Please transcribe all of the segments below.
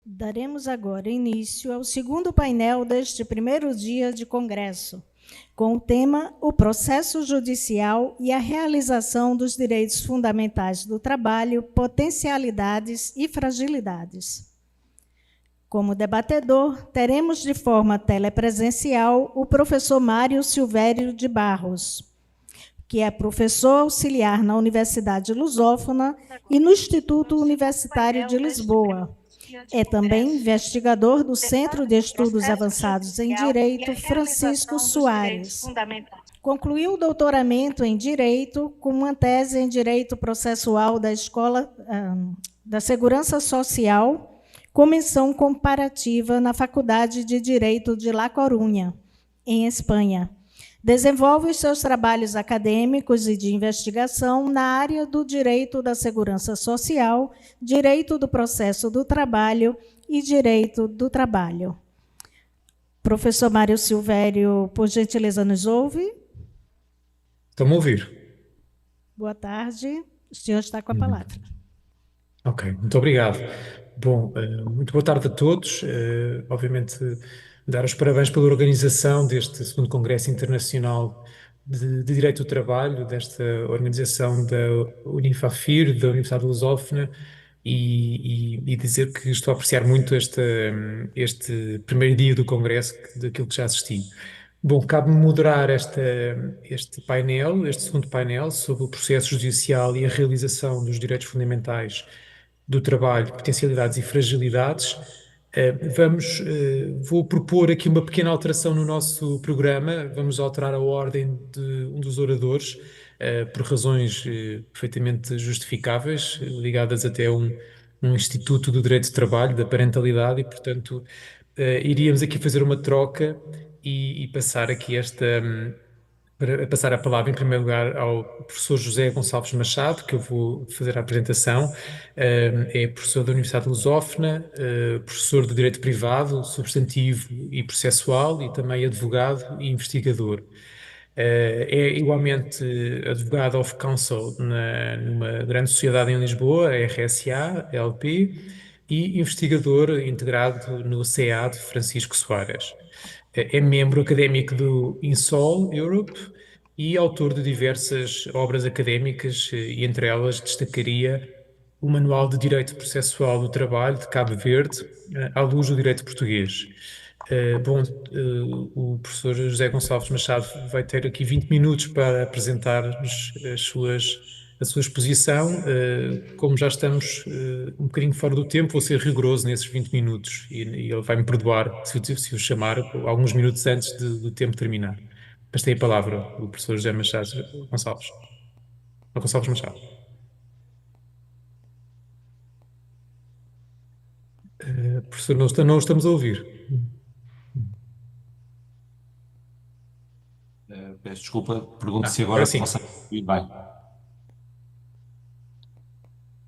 Daremos agora início ao segundo painel deste primeiro dia de congresso, com o tema O Processo Judicial e a Realização dos Direitos Fundamentais do Trabalho, Potencialidades e Fragilidades. Como debatedor, teremos de forma telepresencial o professor Mário Silvério de Barros, que é professor auxiliar na Universidade Lusófona e no Instituto Universitário de Lisboa. É também investigador do Centro de Estudos Avançados em Direito Francisco Soares. Concluiu o doutoramento em Direito com uma tese em Direito Processual da Escola da Segurança Social, com menção comparativa na Faculdade de Direito de La Coruña, em Espanha. Desenvolve os seus trabalhos acadêmicos e de investigação na área do direito da segurança social, direito do processo do trabalho e direito do trabalho. Professor Mário Silvério, por gentileza, nos ouve? Estão-me a ouvir? Boa tarde, o senhor está com a palavra. Ok, muito obrigado. Bom, muito boa tarde a todos. Obviamente, dar os parabéns pela organização deste segundo Congresso Internacional de Direito do Trabalho, desta organização da Unifafir, da Universidade Lusófona, e dizer que estou a apreciar muito este primeiro dia do Congresso, daquilo que já assisti. Bom, cabe-me moderar este painel, este segundo painel, sobre o processo judicial e a realização dos direitos fundamentais do trabalho, potencialidades e fragilidades. Vou propor aqui uma pequena alteração no nosso programa. Vamos alterar a ordem de um dos oradores, por razões perfeitamente justificáveis, ligadas até a um Instituto do Direito de Trabalho, da parentalidade, e, portanto, iríamos aqui fazer uma troca e passar aqui para passar a palavra, em primeiro lugar, ao professor José Gonçalves Machado, que eu vou fazer a apresentação. É professor da Universidade de Lusófona, professor de Direito Privado, Substantivo e Processual, e também advogado e investigador. É igualmente advogado of counsel numa grande sociedade em Lisboa, a RSA, LP, e investigador integrado no CEAD Francisco Soares. É membro académico do INSOL Europe e autor de diversas obras académicas, e entre elas destacaria o Manual de Direito Processual do Trabalho de Cabo Verde, à luz do direito português. O professor José Gonçalves Machado vai ter aqui 20 minutos para apresentar-nos a sua exposição. Como já estamos um bocadinho fora do tempo, vou ser rigoroso nesses 20 minutos e ele vai-me perdoar se o chamar alguns minutos antes do tempo terminar. Mas tem a palavra o professor José Machado Gonçalves. Gonçalves Machado. Professor, não estamos a ouvir. Peço desculpa, pergunto se agora sim. consegue ouvir bem.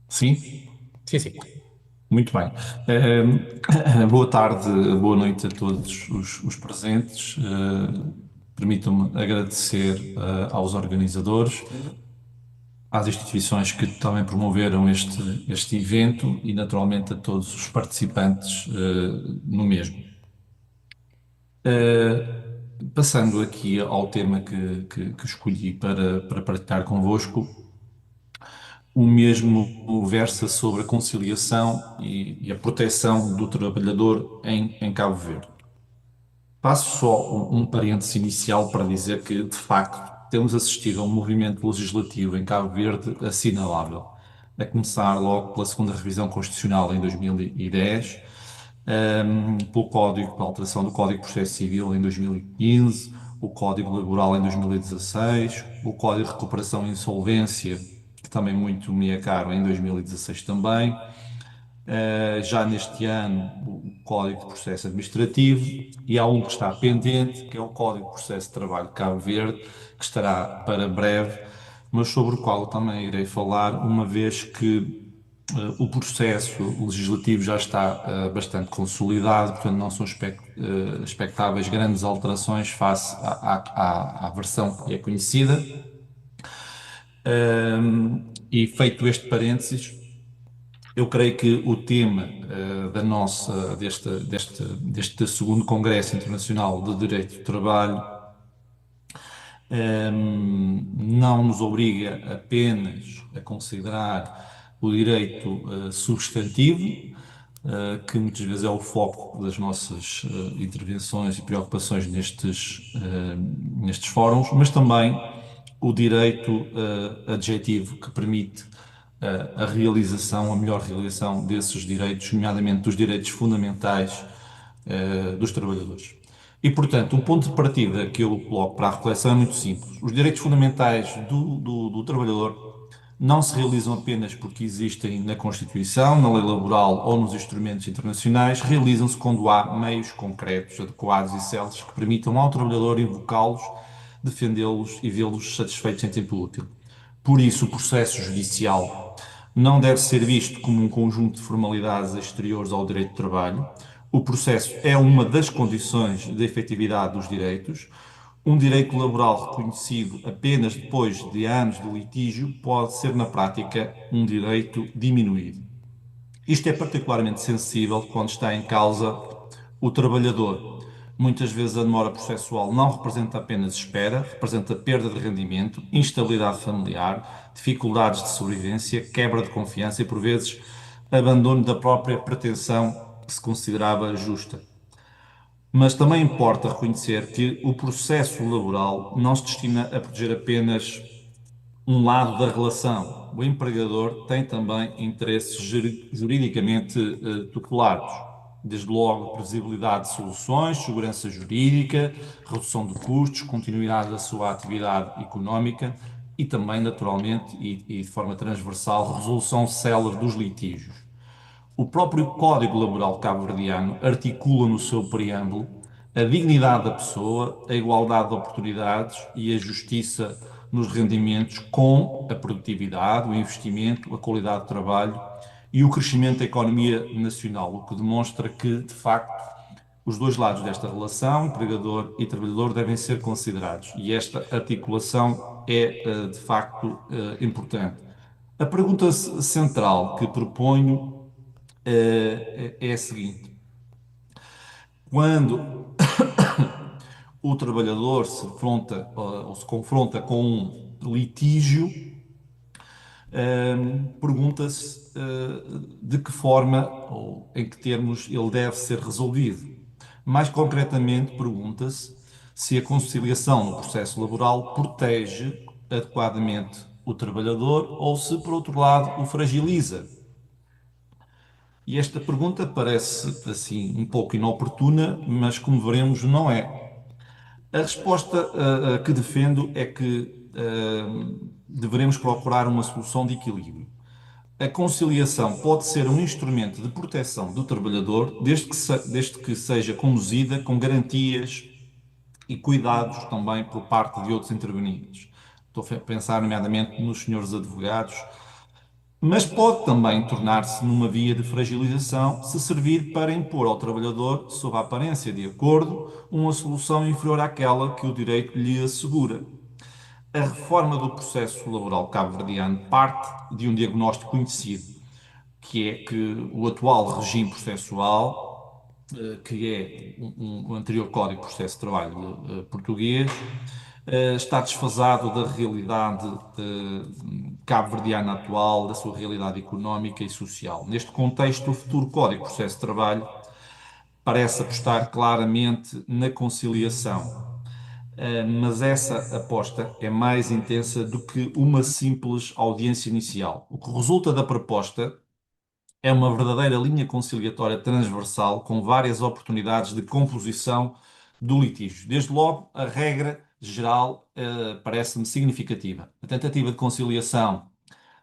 Sim? Sim. Muito bem. Boa tarde, boa noite a todos os presentes. Permitam-me agradecer aos organizadores, às instituições que também promoveram este evento e, naturalmente, a todos os participantes no mesmo. Passando aqui ao tema que escolhi para partilhar convosco, o mesmo versa sobre a conciliação e a proteção do trabalhador em Cabo Verde. Faço só um parêntese inicial para dizer que, de facto, temos assistido a um movimento legislativo em Cabo Verde assinalável, a começar logo pela segunda revisão constitucional em 2010, pela alteração do Código de Processo Civil em 2015, o Código Laboral em 2016, o Código de Recuperação e Insolvência, que também muito me é caro, em 2016 também. Já neste ano, o Código de Processo Administrativo, e há um que está pendente, que é o Código de Processo de Trabalho de Cabo Verde, que estará para breve, mas sobre o qual também irei falar, uma vez que o processo legislativo já está bastante consolidado, portanto não são expectáveis grandes alterações face à versão que é conhecida. E feito este parênteses, Eu creio que o tema deste segundo Congresso Internacional de Direito do Trabalho não nos obriga apenas a considerar o direito substantivo, que muitas vezes é o foco das nossas intervenções e preocupações nestes fóruns, mas também o direito adjetivo, que permite a realização, a melhor realização desses direitos, nomeadamente dos direitos fundamentais dos trabalhadores. E, portanto, o ponto de partida que eu coloco para a reflexão é muito simples. Os direitos fundamentais do trabalhador não se realizam apenas porque existem na Constituição, na lei laboral ou nos instrumentos internacionais, realizam-se quando há meios concretos, adequados e céleres que permitam ao trabalhador invocá-los, defendê-los e vê-los satisfeitos em tempo útil. Por isso, o processo judicial não deve ser visto como um conjunto de formalidades exteriores ao direito de trabalho. O processo é uma das condições de efetividade dos direitos. Um direito laboral reconhecido apenas depois de anos de litígio pode ser, na prática, um direito diminuído. Isto é particularmente sensível quando está em causa o trabalhador. Muitas vezes a demora processual não representa apenas espera, representa perda de rendimento, instabilidade familiar, dificuldades de sobrevivência, quebra de confiança e, por vezes, abandono da própria pretensão que se considerava justa. Mas também importa reconhecer que o processo laboral não se destina a proteger apenas um lado da relação. O empregador tem também interesses juridicamente tutelados, desde logo previsibilidade de soluções, segurança jurídica, redução de custos, continuidade da sua atividade económica e também, naturalmente, e de forma transversal, resolução célere dos litígios. O próprio Código Laboral cabo-verdiano articula no seu preâmbulo a dignidade da pessoa, a igualdade de oportunidades e a justiça nos rendimentos com a produtividade, o investimento, a qualidade de trabalho e o crescimento da economia nacional, o que demonstra que, de facto, os dois lados desta relação, empregador e trabalhador, devem ser considerados e esta articulação é, de facto, importante. A pergunta central que proponho é a seguinte: quando o trabalhador se defronta ou se confronta com um litígio, pergunta-se de que forma ou em que termos ele deve ser resolvido. Mais concretamente, pergunta-se se a conciliação no processo laboral protege adequadamente o trabalhador ou se, por outro lado, o fragiliza. E esta pergunta parece assim um pouco inoportuna, mas como veremos, não é. A resposta que defendo é que deveremos procurar uma solução de equilíbrio. A conciliação pode ser um instrumento de proteção do trabalhador, desde que seja conduzida com garantias e cuidados também por parte de outros intervenientes. Estou a pensar, nomeadamente, nos senhores advogados, mas pode também tornar-se numa via de fragilização se servir para impor ao trabalhador, sob a aparência de acordo, uma solução inferior àquela que o direito lhe assegura. A reforma do processo laboral cabo-verdiano parte de um diagnóstico conhecido, que é que o atual regime processual, que é o anterior Código de Processo de Trabalho português, está desfasado da realidade cabo-verdiana atual, da sua realidade económica e social. Neste contexto, o futuro Código de Processo de Trabalho parece apostar claramente na conciliação, mas essa aposta é mais intensa do que uma simples audiência inicial. O que resulta da proposta é uma verdadeira linha conciliatória transversal com várias oportunidades de composição do litígio. Desde logo, a regra geral parece-me significativa. A tentativa de conciliação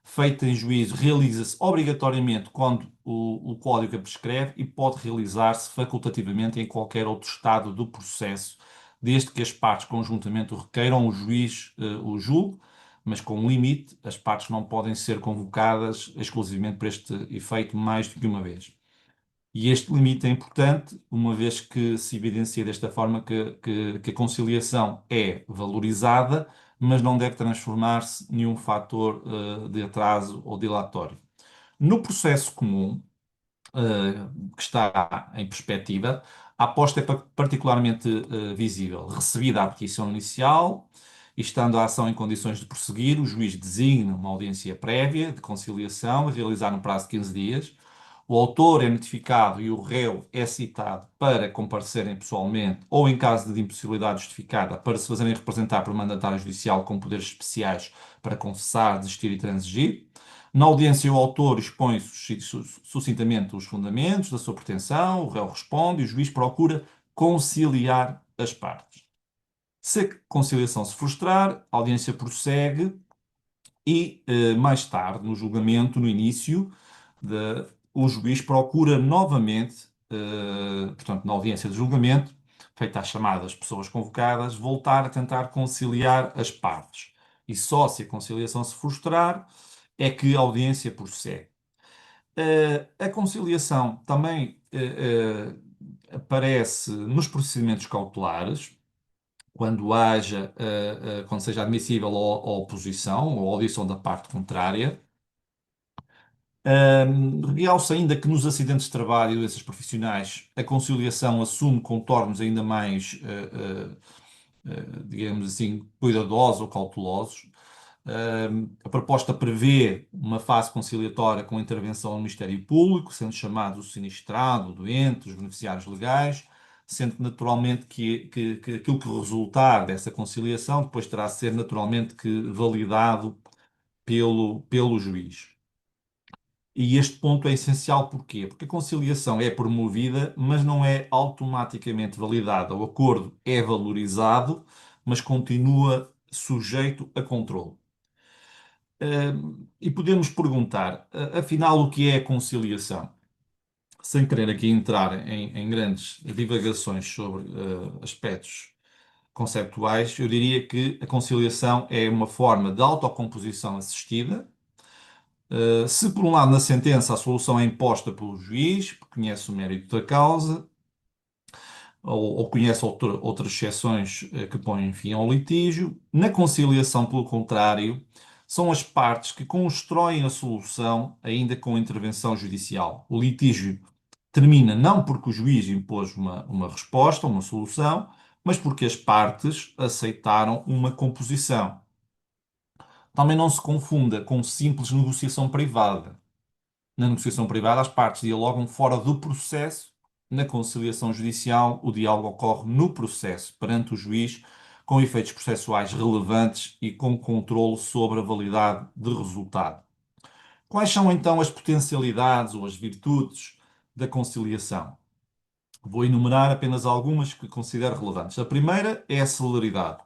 feita em juízo realiza-se obrigatoriamente quando o Código a prescreve e pode realizar-se facultativamente em qualquer outro estado do processo, desde que as partes conjuntamente o requeiram, o juiz o julgue, mas com um limite: as partes não podem ser convocadas exclusivamente para este efeito mais do que uma vez. E este limite é importante, uma vez que se evidencia desta forma que a conciliação é valorizada, mas não deve transformar-se em um fator de atraso ou dilatório. No processo comum, que está em perspectiva, a aposta é particularmente visível. Recebida a petição inicial e estando a ação em condições de prosseguir, o juiz designa uma audiência prévia de conciliação a realizar no prazo de 15 dias. O autor é notificado e o réu é citado para comparecerem pessoalmente ou, em caso de impossibilidade justificada, para se fazerem representar por mandatário judicial com poderes especiais para confessar, desistir e transigir. Na audiência, o autor expõe sucintamente os fundamentos da sua pretensão, o réu responde e o juiz procura conciliar as partes. Se a conciliação se frustrar, a audiência prossegue e, mais tarde, no julgamento, no início, o juiz procura novamente, portanto, na audiência de julgamento, feita a chamada das pessoas convocadas, voltar a tentar conciliar as partes. E só se a conciliação se frustrar é que a audiência prossegue. A conciliação também aparece nos procedimentos cautelares, quando seja admissível a oposição ou a audição da parte contrária. Realça ainda que nos acidentes de trabalho e doenças profissionais a conciliação assume contornos ainda mais, digamos assim, cuidadosos ou cautelosos. A proposta prevê uma fase conciliatória com intervenção do Ministério Público, sendo chamado o sinistrado, o doente, os beneficiários legais, sendo que naturalmente que aquilo que resultar dessa conciliação depois terá de ser naturalmente que validado pelo juiz. E este ponto é essencial porquê? Porque a conciliação é promovida, mas não é automaticamente validada. O acordo é valorizado, mas continua sujeito a controle. E podemos perguntar, afinal, o que é a conciliação? Sem querer aqui entrar em grandes divagações sobre aspectos conceptuais, eu diria que a conciliação é uma forma de autocomposição assistida. Se por um lado na sentença a solução é imposta pelo juiz, porque conhece o mérito da causa, ou conhece outras exceções que põem fim ao litígio, na conciliação, pelo contrário, são as partes que constroem a solução ainda com intervenção judicial. O litígio termina não porque o juiz impôs uma resposta, uma solução, mas porque as partes aceitaram uma composição. Também não se confunda com simples negociação privada. Na negociação privada, as partes dialogam fora do processo. Na conciliação judicial, o diálogo ocorre no processo, perante o juiz, com efeitos processuais relevantes e com controle sobre a validade de resultado. Quais são então as potencialidades ou as virtudes da conciliação? Vou enumerar apenas algumas que considero relevantes. A primeira é a celeridade.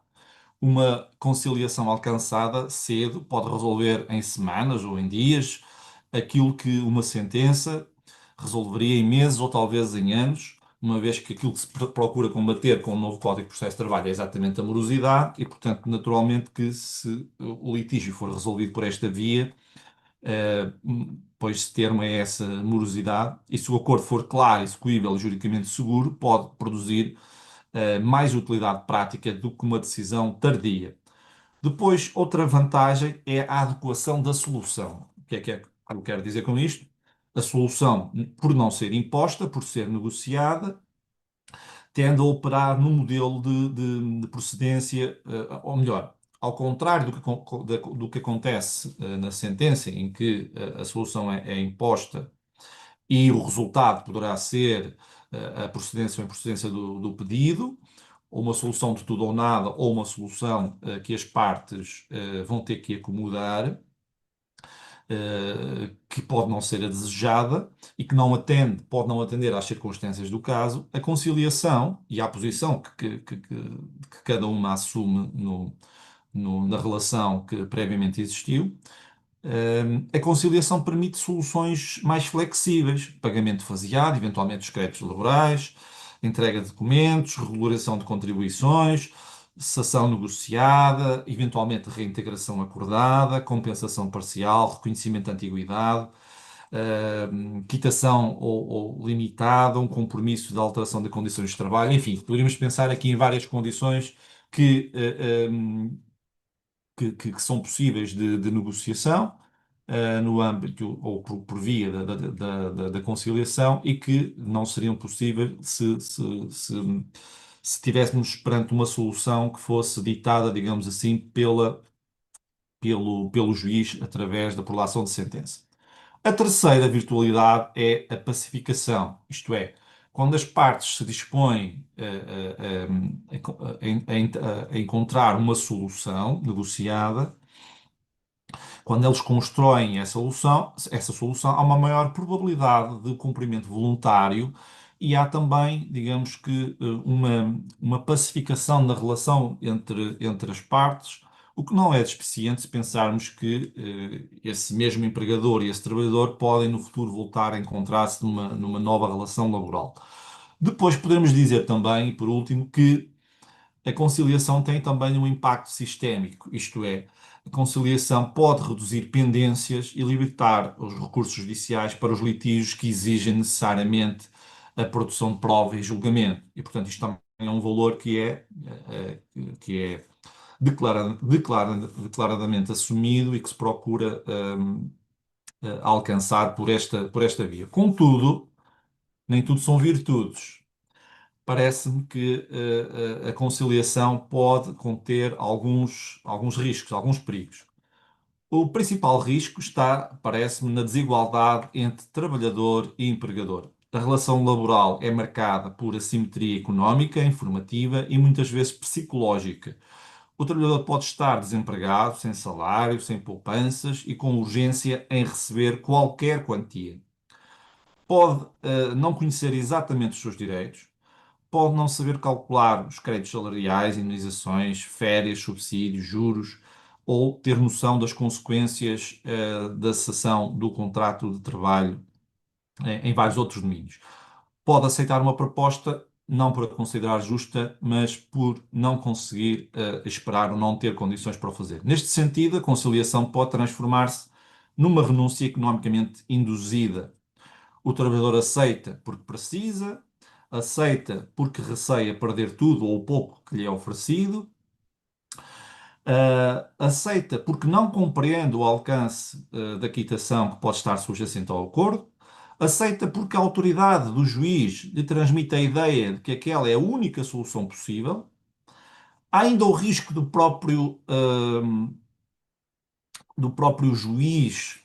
Uma conciliação alcançada cedo pode resolver em semanas ou em dias aquilo que uma sentença resolveria em meses ou talvez em anos, uma vez que aquilo que se procura combater com o novo Código de Processo de Trabalho é exatamente a morosidade e, portanto, naturalmente que se o litígio for resolvido por esta via, pois termo é essa morosidade, e se o acordo for claro, execuível e juridicamente seguro, pode produzir mais utilidade prática do que uma decisão tardia. Depois, outra vantagem é a adequação da solução. O que é que eu quero dizer com isto? A solução, por não ser imposta, por ser negociada, tende a operar num modelo de procedência, ou melhor, ao contrário do que acontece na sentença, em que a solução é imposta e o resultado poderá ser a procedência ou a improcedência do pedido, ou uma solução de tudo ou nada, ou uma solução que as partes vão ter que acomodar, que pode não ser a desejada e que pode não atender às circunstâncias do caso. A conciliação e a posição que cada uma assume na relação que previamente existiu. A conciliação permite soluções mais flexíveis, pagamento faseado, eventualmente dos créditos laborais, entrega de documentos, regulação de contribuições, cessação negociada, eventualmente reintegração acordada, compensação parcial, reconhecimento de antiguidade, quitação ou limitada, um compromisso de alteração de condições de trabalho, enfim, poderíamos pensar aqui em várias condições que são possíveis de negociação. no âmbito ou por via da conciliação e que não seriam possíveis se estivéssemos perante uma solução que fosse ditada, digamos assim, pelo juiz através da prolação de sentença. A terceira virtualidade é a pacificação, isto é, quando as partes se dispõem a encontrar uma solução negociada, quando eles constroem essa solução, há uma maior probabilidade de cumprimento voluntário e há também, digamos que, uma pacificação da relação entre as partes, o que não é despiciente se pensarmos que esse mesmo empregador e esse trabalhador podem no futuro voltar a encontrar-se numa nova relação laboral. Depois podemos dizer também, e por último, que a conciliação tem também um impacto sistémico, isto é, a conciliação pode reduzir pendências e libertar os recursos judiciais para os litígios que exigem necessariamente a produção de prova e julgamento. E, portanto, isto também é um valor que é declaradamente assumido e que se procura alcançar por esta via. Contudo, nem tudo são virtudes. Parece-me que a conciliação pode conter alguns riscos, alguns perigos. O principal risco está, parece-me, na desigualdade entre trabalhador e empregador. A relação laboral é marcada por assimetria económica, informativa e muitas vezes psicológica. O trabalhador pode estar desempregado, sem salário, sem poupanças e com urgência em receber qualquer quantia. Pode não conhecer exatamente os seus direitos, pode não saber calcular os créditos salariais, indenizações, férias, subsídios, juros, ou ter noção das consequências da cessação do contrato de trabalho em vários outros domínios. Pode aceitar uma proposta não por a considerar justa, mas por não conseguir esperar ou não ter condições para o fazer. Neste sentido, a conciliação pode transformar-se numa renúncia economicamente induzida. O trabalhador aceita porque precisa, aceita porque receia perder tudo ou o pouco que lhe é oferecido, aceita porque não compreende o alcance da quitação que pode estar subjacente ao acordo, aceita porque a autoridade do juiz lhe transmite a ideia de que aquela é a única solução possível. Há ainda o risco do próprio juiz,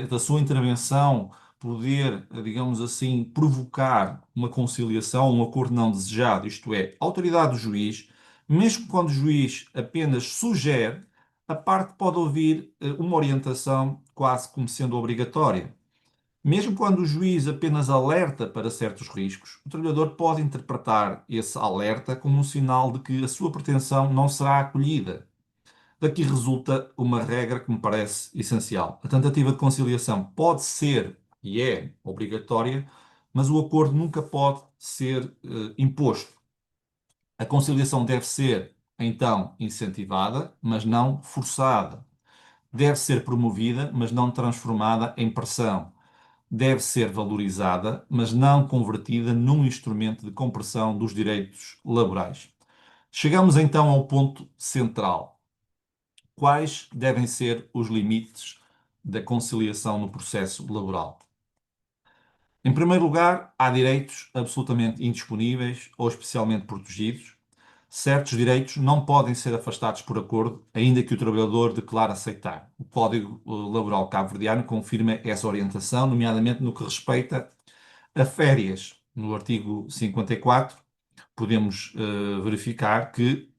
da sua intervenção, poder, digamos assim, provocar uma conciliação, um acordo não desejado, isto é, a autoridade do juiz, mesmo quando o juiz apenas sugere, a parte pode ouvir uma orientação quase como sendo obrigatória. Mesmo quando o juiz apenas alerta para certos riscos, o trabalhador pode interpretar esse alerta como um sinal de que a sua pretensão não será acolhida. Daqui resulta uma regra que me parece essencial. A tentativa de conciliação pode ser e é obrigatória, mas o acordo nunca pode ser imposto. A conciliação deve ser, então, incentivada, mas não forçada. Deve ser promovida, mas não transformada em pressão. Deve ser valorizada, mas não convertida num instrumento de compressão dos direitos laborais. Chegamos então ao ponto central. Quais devem ser os limites da conciliação no processo laboral? Em primeiro lugar, há direitos absolutamente indisponíveis ou especialmente protegidos. Certos direitos não podem ser afastados por acordo, ainda que o trabalhador declare aceitar. O Código Laboral Cabo-Verdiano confirma essa orientação, nomeadamente no que respeita a férias. No artigo 54, podemos verificar que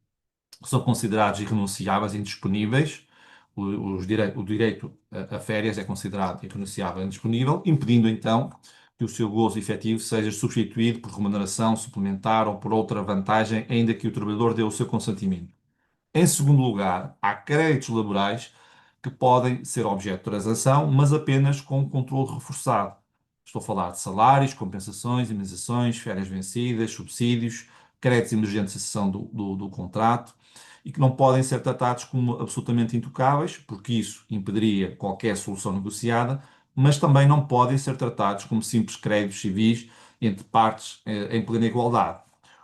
são considerados irrenunciáveis e indisponíveis. O direito a férias é considerado irrenunciável e indisponível, impedindo então que o seu gozo efetivo seja substituído por remuneração suplementar ou por outra vantagem, ainda que o trabalhador dê o seu consentimento. Em segundo lugar, há créditos laborais que podem ser objeto de transação, mas apenas com controle reforçado. Estou a falar de salários, compensações, indemnizações, férias vencidas, subsídios, créditos emergentes de cessão do contrato e que não podem ser tratados como absolutamente intocáveis, porque isso impediria qualquer solução negociada, mas também não podem ser tratados como simples créditos civis entre partes em plena igualdade.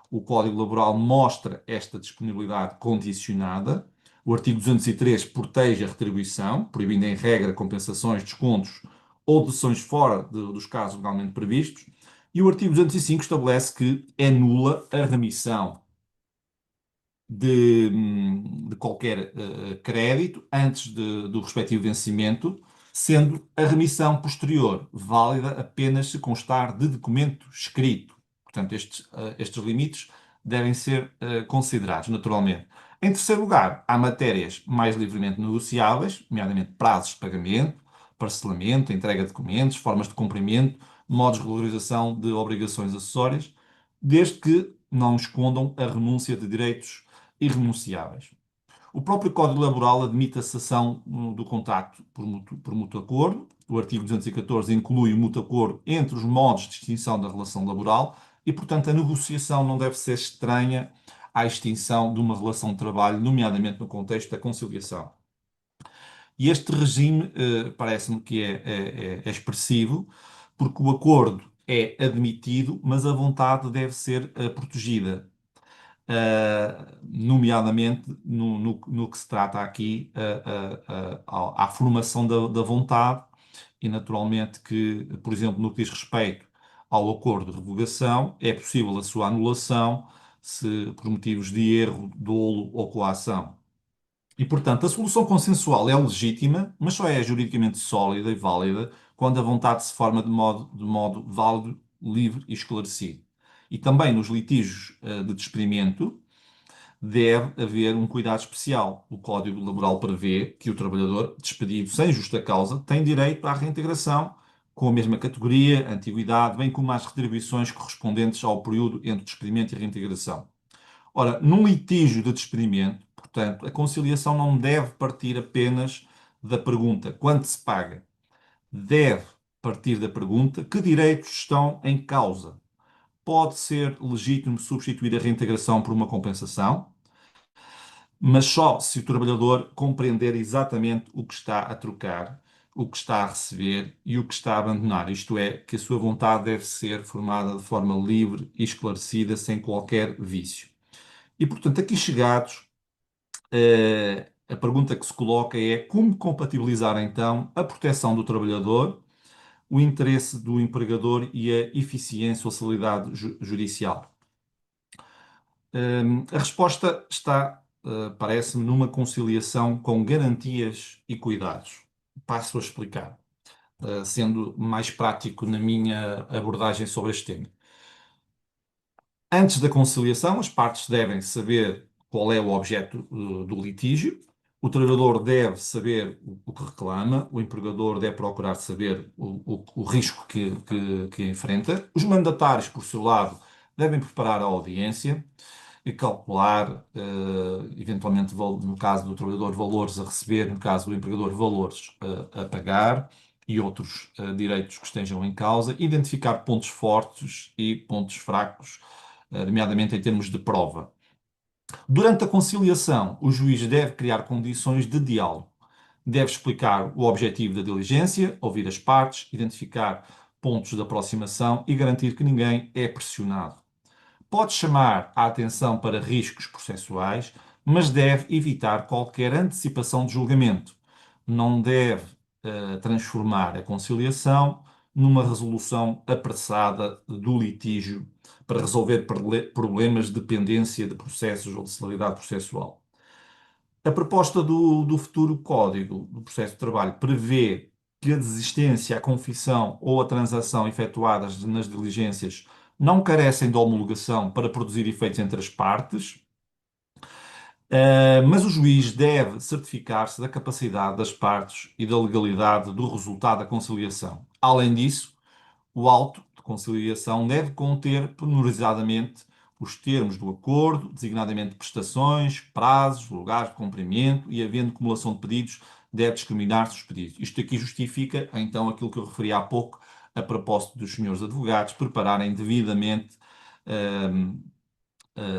O Código Laboral mostra esta disponibilidade condicionada, O artigo 203 protege a retribuição, proibindo em regra compensações, descontos ou deduções fora dos casos legalmente previstos. E o artigo 205 estabelece que é nula a remissão de qualquer crédito antes do respectivo vencimento, sendo a remissão posterior válida apenas se constar de documento escrito. Portanto, estes limites devem ser considerados, naturalmente. Em terceiro lugar, há matérias mais livremente negociáveis, nomeadamente prazos de pagamento, parcelamento, entrega de documentos, formas de cumprimento, modos de regularização de obrigações acessórias, desde que não escondam a renúncia de direitos irrenunciáveis. O próprio Código Laboral admite a cessação do contrato por mútuo acordo. O artigo 214 inclui o mútuo acordo entre os modos de extinção da relação laboral e, portanto, a negociação não deve ser estranha à extinção de uma relação de trabalho, nomeadamente no contexto da conciliação. E este regime parece-me que é expressivo, porque o acordo é admitido, mas a vontade deve ser protegida. Nomeadamente no que se trata aqui à formação da vontade e naturalmente que, por exemplo, no que diz respeito ao acordo de revogação, é possível a sua anulação se por motivos de erro, dolo ou coação. E, portanto, a solução consensual é legítima, mas só é juridicamente sólida e válida quando a vontade se forma de modo válido, livre e esclarecido. E também nos litígios de despedimento, deve haver um cuidado especial. O Código Laboral prevê que o trabalhador despedido sem justa causa tem direito à reintegração com a mesma categoria, antiguidade, bem como às retribuições correspondentes ao período entre o despedimento e a reintegração. Ora, num litígio de despedimento, portanto, a conciliação não deve partir apenas da pergunta quanto se paga. Deve partir da pergunta que direitos estão em causa. Pode ser legítimo substituir a reintegração por uma compensação, mas só se o trabalhador compreender exatamente o que está a trocar, o que está a receber e o que está a abandonar. Isto é, que a sua vontade deve ser formada de forma livre e esclarecida, sem qualquer vício. E, portanto, aqui chegados, a pergunta que se coloca é como compatibilizar, então, a proteção do trabalhador, o interesse do empregador e a eficiência ou celeridade judicial. A resposta está, parece-me, numa conciliação com garantias e cuidados. Passo a explicar, sendo mais prático na minha abordagem sobre este tema. Antes da conciliação, as partes devem saber qual é o objeto do litígio, o trabalhador deve saber o que reclama, o empregador deve procurar saber o risco que enfrenta, os mandatários, por seu lado, devem preparar a audiência e calcular, eventualmente, no caso do trabalhador, valores a receber, no caso do empregador, valores a pagar e outros direitos que estejam em causa, identificar pontos fortes e pontos fracos, nomeadamente em termos de prova. Durante a conciliação, o juiz deve criar condições de diálogo, deve explicar o objetivo da diligência, ouvir as partes, identificar pontos de aproximação e garantir que ninguém é pressionado. Pode chamar a atenção para riscos processuais, mas deve evitar qualquer antecipação de julgamento. Não deve transformar a conciliação numa resolução apressada do litígio para resolver problemas de dependência de processos ou de celeridade processual. A proposta do futuro Código do Processo de Trabalho prevê que a desistência, a confissão ou a transação efetuadas nas diligências não carecem de homologação para produzir efeitos entre as partes, mas o juiz deve certificar-se da capacidade das partes e da legalidade do resultado da conciliação. Além disso, o auto de conciliação deve conter pormenorizadamente os termos do acordo, designadamente prestações, prazos, lugares de cumprimento e, havendo acumulação de pedidos, deve discriminar-se os pedidos. Isto aqui justifica, então, aquilo que eu referi há pouco, a propósito dos senhores advogados prepararem devidamente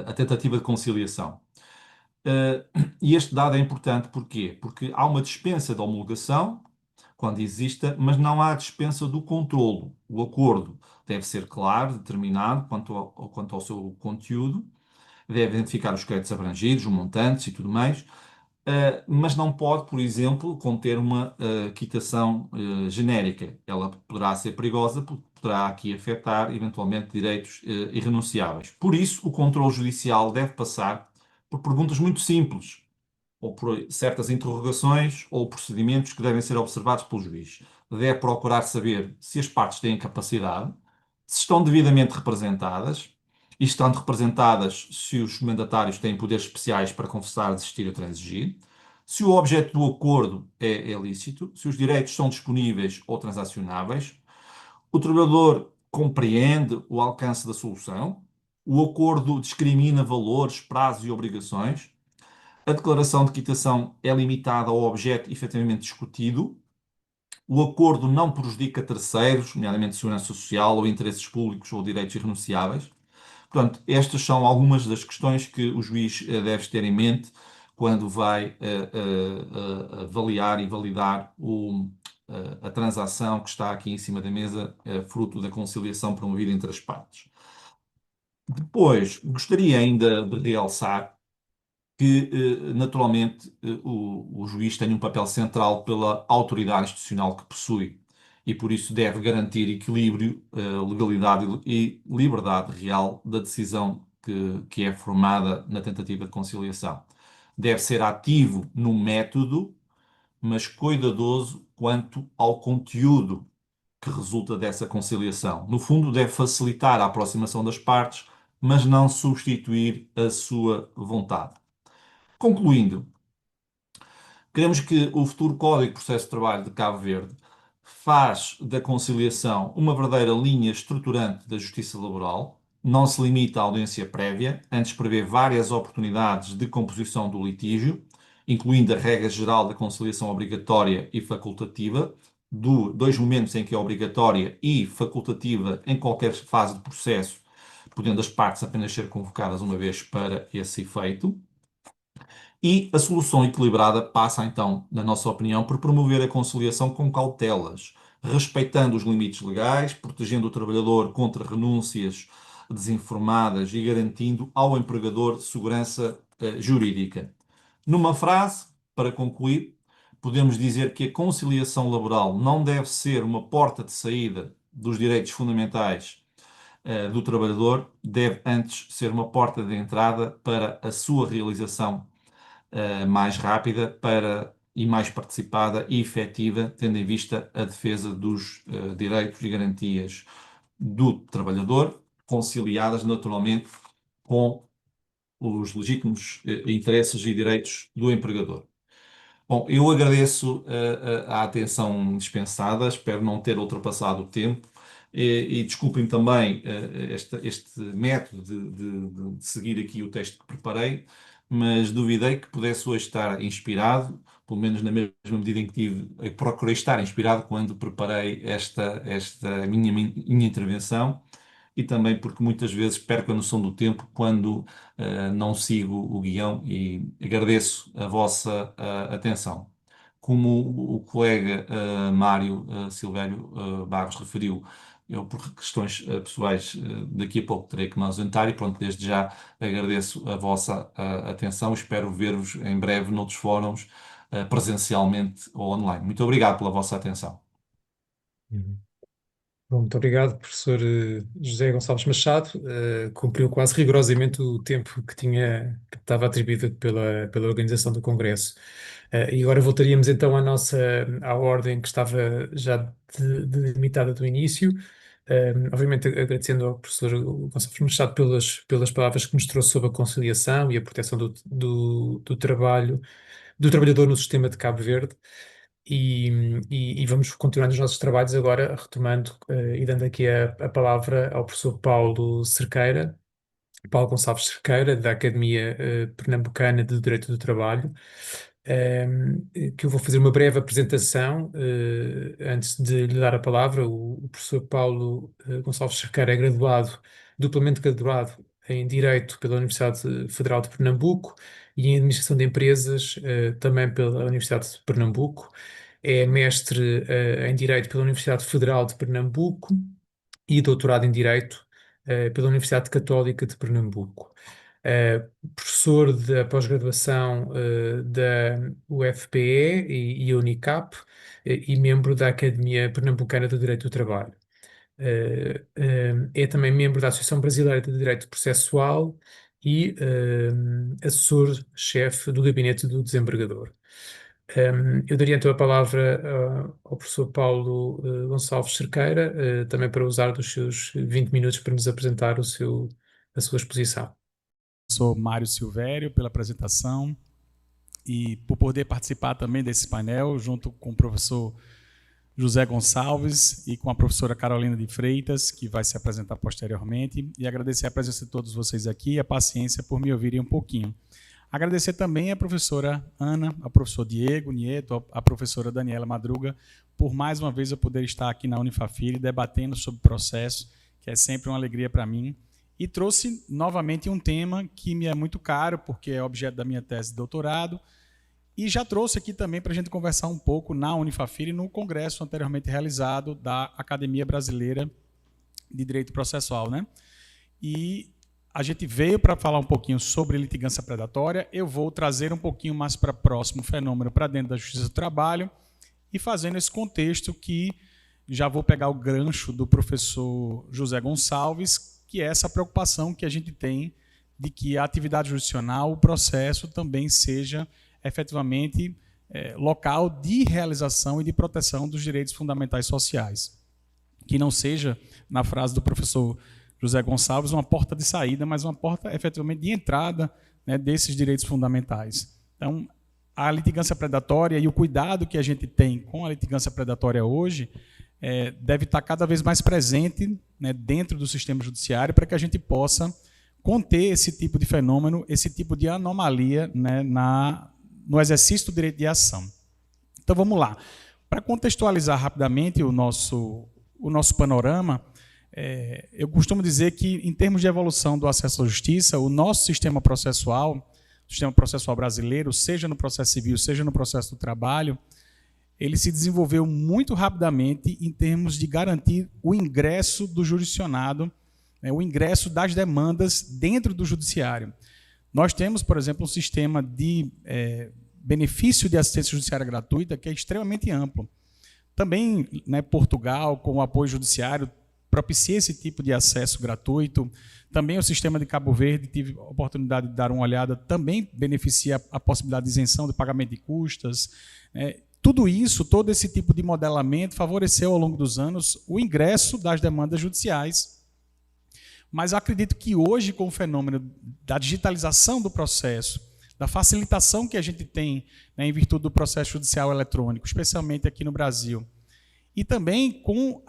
a tentativa de conciliação. E este dado é importante porquê? Porque há uma dispensa de homologação, quando exista, mas não há dispensa do controlo. O acordo deve ser claro, determinado quanto ao seu conteúdo, deve identificar os créditos abrangidos, os montantes e tudo mais, mas não pode, por exemplo, conter uma quitação genérica. Ela poderá ser perigosa, porque poderá aqui afetar, eventualmente, direitos irrenunciáveis. Por isso, o controle judicial deve passar por perguntas muito simples, ou por certas interrogações ou procedimentos que devem ser observados pelo juiz. Deve procurar saber se as partes têm capacidade, se estão devidamente representadas, e estando representadas se os mandatários têm poderes especiais para confessar, desistir ou transigir, se o objeto do acordo é lícito, se os direitos são disponíveis ou transacionáveis, o trabalhador compreende o alcance da solução, o acordo discrimina valores, prazos e obrigações, a declaração de quitação é limitada ao objeto efetivamente discutido. O acordo não prejudica terceiros, nomeadamente segurança social ou interesses públicos ou direitos irrenunciáveis. Portanto, estas são algumas das questões que o juiz deve ter em mente quando vai avaliar e validar a transação que está aqui em cima da mesa, fruto da conciliação promovida entre as partes. Depois, gostaria ainda de realçar que, naturalmente, o juiz tem um papel central pela autoridade institucional que possui e, por isso, deve garantir equilíbrio, legalidade e liberdade real da decisão que é formada na tentativa de conciliação. Deve ser ativo no método, mas cuidadoso quanto ao conteúdo que resulta dessa conciliação. No fundo, deve facilitar a aproximação das partes, mas não substituir a sua vontade. Concluindo, queremos que o futuro Código de Processo de Trabalho de Cabo Verde faz da conciliação uma verdadeira linha estruturante da justiça laboral, não se limita à audiência prévia, antes prevê várias oportunidades de composição do litígio, incluindo a regra geral da conciliação obrigatória e facultativa, dois momentos em que é obrigatória e facultativa em qualquer fase do processo, podendo as partes apenas ser convocadas uma vez para esse efeito. E a solução equilibrada passa, então, na nossa opinião, por promover a conciliação com cautelas, respeitando os limites legais, protegendo o trabalhador contra renúncias desinformadas e garantindo ao empregador segurança jurídica. Numa frase, para concluir, podemos dizer que a conciliação laboral não deve ser uma porta de saída dos direitos fundamentais do trabalhador, deve antes ser uma porta de entrada para a sua realização mais rápida e mais participada e efetiva, tendo em vista a defesa dos direitos e garantias do trabalhador, conciliadas naturalmente com os legítimos interesses e direitos do empregador. Bom, eu agradeço a atenção dispensada, espero não ter ultrapassado o tempo e desculpem também este método de seguir aqui o texto que preparei, mas duvidei que pudesse hoje estar inspirado, pelo menos na mesma medida em que procurei estar inspirado quando preparei esta minha intervenção e também porque muitas vezes perco a noção do tempo quando não sigo o guião e agradeço a vossa atenção. Como o colega Mário Silvério Barros referiu, eu por questões pessoais daqui a pouco terei que me ausentar e pronto, desde já agradeço a vossa atenção, espero ver-vos em breve noutros fóruns presencialmente ou online. Muito obrigado pela vossa atenção. Uhum. Bom, muito obrigado, professor José Gonçalves Machado. Cumpriu quase rigorosamente o tempo que estava atribuído pela organização do Congresso. E agora voltaríamos então à ordem que estava já delimitada do início. Obviamente agradecendo ao professor Gonçalves Machado pelas palavras que nos trouxe sobre a conciliação e a proteção do trabalhador no sistema de Cabo Verde. E vamos continuar nos nossos trabalhos agora, retomando e dando aqui a palavra ao professor Paulo Gonçalves Cerqueira, da Academia Pernambucana de Direito do Trabalho, que eu vou fazer uma breve apresentação. Antes de lhe dar a palavra, o professor Paulo Gonçalves Cerqueira é duplamente graduado em Direito pela Universidade Federal de Pernambuco e em Administração de Empresas também pela Universidade de Pernambuco. É mestre em Direito pela Universidade Federal de Pernambuco e doutorado em Direito pela Universidade Católica de Pernambuco. professor da pós-graduação da UFPE e Unicap, e membro da Academia Pernambucana do Direito do Trabalho. É também membro da Associação Brasileira de Direito Processual e assessor-chefe do Gabinete do Desembargador. Eu daria então a palavra ao professor Paulo Gonçalves Cerqueira, também para usar dos seus 20 minutos para nos apresentar a sua exposição. Sou Mário Silvério pela apresentação e por poder participar também desse painel junto com o professor José Gonçalves e com a professora Carolina de Freitas, que vai se apresentar posteriormente, e agradecer a presença de todos vocês aqui e a paciência por me ouvirem um pouquinho. Agradecer também a professora Ana, ao professor Diego Nieto, a professora Daniela Madruga, por mais uma vez eu poder estar aqui na Unifafiri debatendo sobre o processo, que é sempre uma alegria para mim. E trouxe novamente um tema que me é muito caro, porque é objeto da minha tese de doutorado, e já trouxe aqui também para a gente conversar um pouco na Unifafiri, no congresso anteriormente realizado da Academia Brasileira de Direito Processual, né? E a gente veio para falar um pouquinho sobre litigância predatória. Eu vou trazer um pouquinho mais para próximo fenômeno para dentro da Justiça do Trabalho e fazendo esse contexto que já vou pegar o gancho do professor José Gonçalves, que é essa preocupação que a gente tem de que a atividade jurisdicional, o processo, também seja efetivamente local de realização e de proteção dos direitos fundamentais sociais. Que não seja, na frase do professor José Gonçalves, uma porta de saída, mas uma porta efetivamente de entrada, né, desses direitos fundamentais. Então, a litigância predatória e o cuidado que a gente tem com a litigância predatória hoje deve estar cada vez mais presente, né, dentro do sistema judiciário para que a gente possa conter esse tipo de fenômeno, esse tipo de anomalia, né, no exercício do direito de ação. Então vamos lá. Para contextualizar rapidamente o nosso panorama, eu costumo dizer que, em termos de evolução do acesso à justiça, o nosso sistema processual brasileiro, seja no processo civil, seja no processo do trabalho, ele se desenvolveu muito rapidamente em termos de garantir o ingresso do jurisdicionado, né, o ingresso das demandas dentro do judiciário. Nós temos, por exemplo, um sistema de benefício de assistência judiciária gratuita que é extremamente amplo. Também, né, Portugal, com o apoio judiciário, propicia esse tipo de acesso gratuito. Também o sistema de Cabo Verde, tive a oportunidade de dar uma olhada, também beneficia a possibilidade de isenção de pagamento de custas. Tudo isso, todo esse tipo de modelamento favoreceu ao longo dos anos o ingresso das demandas judiciais. Mas eu acredito que hoje, com o fenômeno da digitalização do processo, da facilitação que a gente tem, né, em virtude do processo judicial eletrônico, especialmente aqui no Brasil, e também com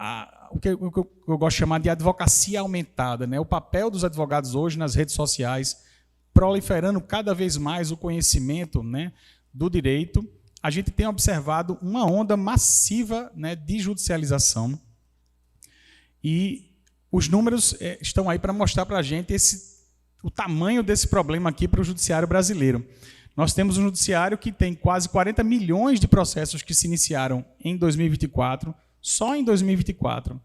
o que eu gosto de chamar de advocacia aumentada, né, o papel dos advogados hoje nas redes sociais, proliferando cada vez mais o conhecimento, né, do direito, a gente tem observado uma onda massiva, né, de judicialização. E os números estão aí para mostrar para a gente o tamanho desse problema aqui para o judiciário brasileiro. Nós temos um judiciário que tem quase 40 milhões de processos que se iniciaram em 2024, só em 2024.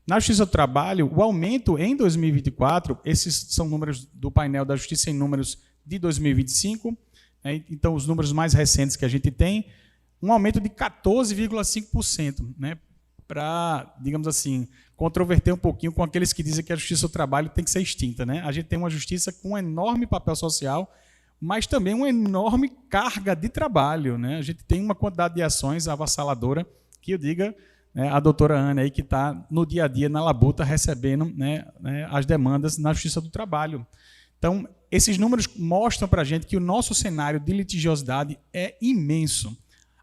Na Justiça do Trabalho, o aumento em 2024, esses são números do painel da Justiça em números de 2025, né, então os números mais recentes que a gente tem, um aumento de 14,5%, né, para, digamos assim, controverter um pouquinho com aqueles que dizem que a justiça do trabalho tem que ser extinta, né? A gente tem uma justiça com um enorme papel social, mas também uma enorme carga de trabalho, né? A gente tem uma quantidade de ações avassaladora, que eu diga, né, a doutora Ana aí, que está no dia a dia, na labuta, recebendo, né, as demandas na justiça do trabalho. Então, esses números mostram para a gente que o nosso cenário de litigiosidade é imenso.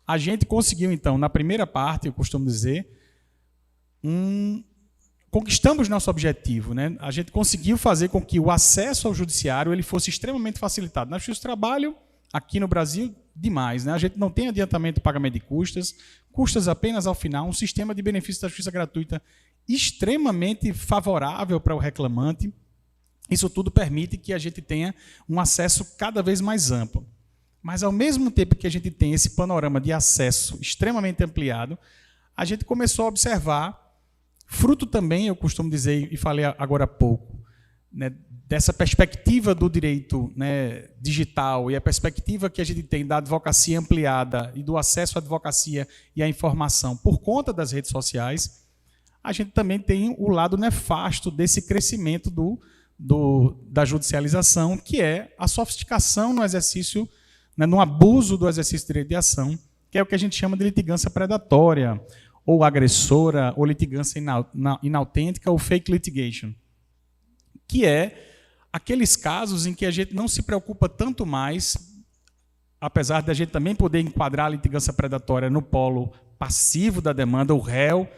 A gente conseguiu, então, na primeira parte, eu costumo dizer, conquistamos nosso objetivo, né? A gente conseguiu fazer com que o acesso ao judiciário ele fosse extremamente facilitado. Na Justiça do Trabalho, aqui no Brasil, demais, né? A gente não tem adiantamento de pagamento de custas apenas ao final, um sistema de benefício da justiça gratuita extremamente favorável para o reclamante. Isso tudo permite que a gente tenha um acesso cada vez mais amplo. Mas, ao mesmo tempo que a gente tem esse panorama de acesso extremamente ampliado, a gente começou a observar, fruto também, eu costumo dizer, e falei agora há pouco, né, dessa perspectiva do direito, né, digital e a perspectiva que a gente tem da advocacia ampliada e do acesso à advocacia e à informação por conta das redes sociais, a gente também tem o lado nefasto desse crescimento da judicialização, que é a sofisticação no exercício, né, no abuso do exercício de direito de ação, que é o que a gente chama de litigância predatória, ou agressora, ou litigância inautêntica, ou fake litigation, que é aqueles casos em que a gente não se preocupa tanto mais, apesar de a gente também poder enquadrar a litigância predatória no polo passivo da demanda, o réu,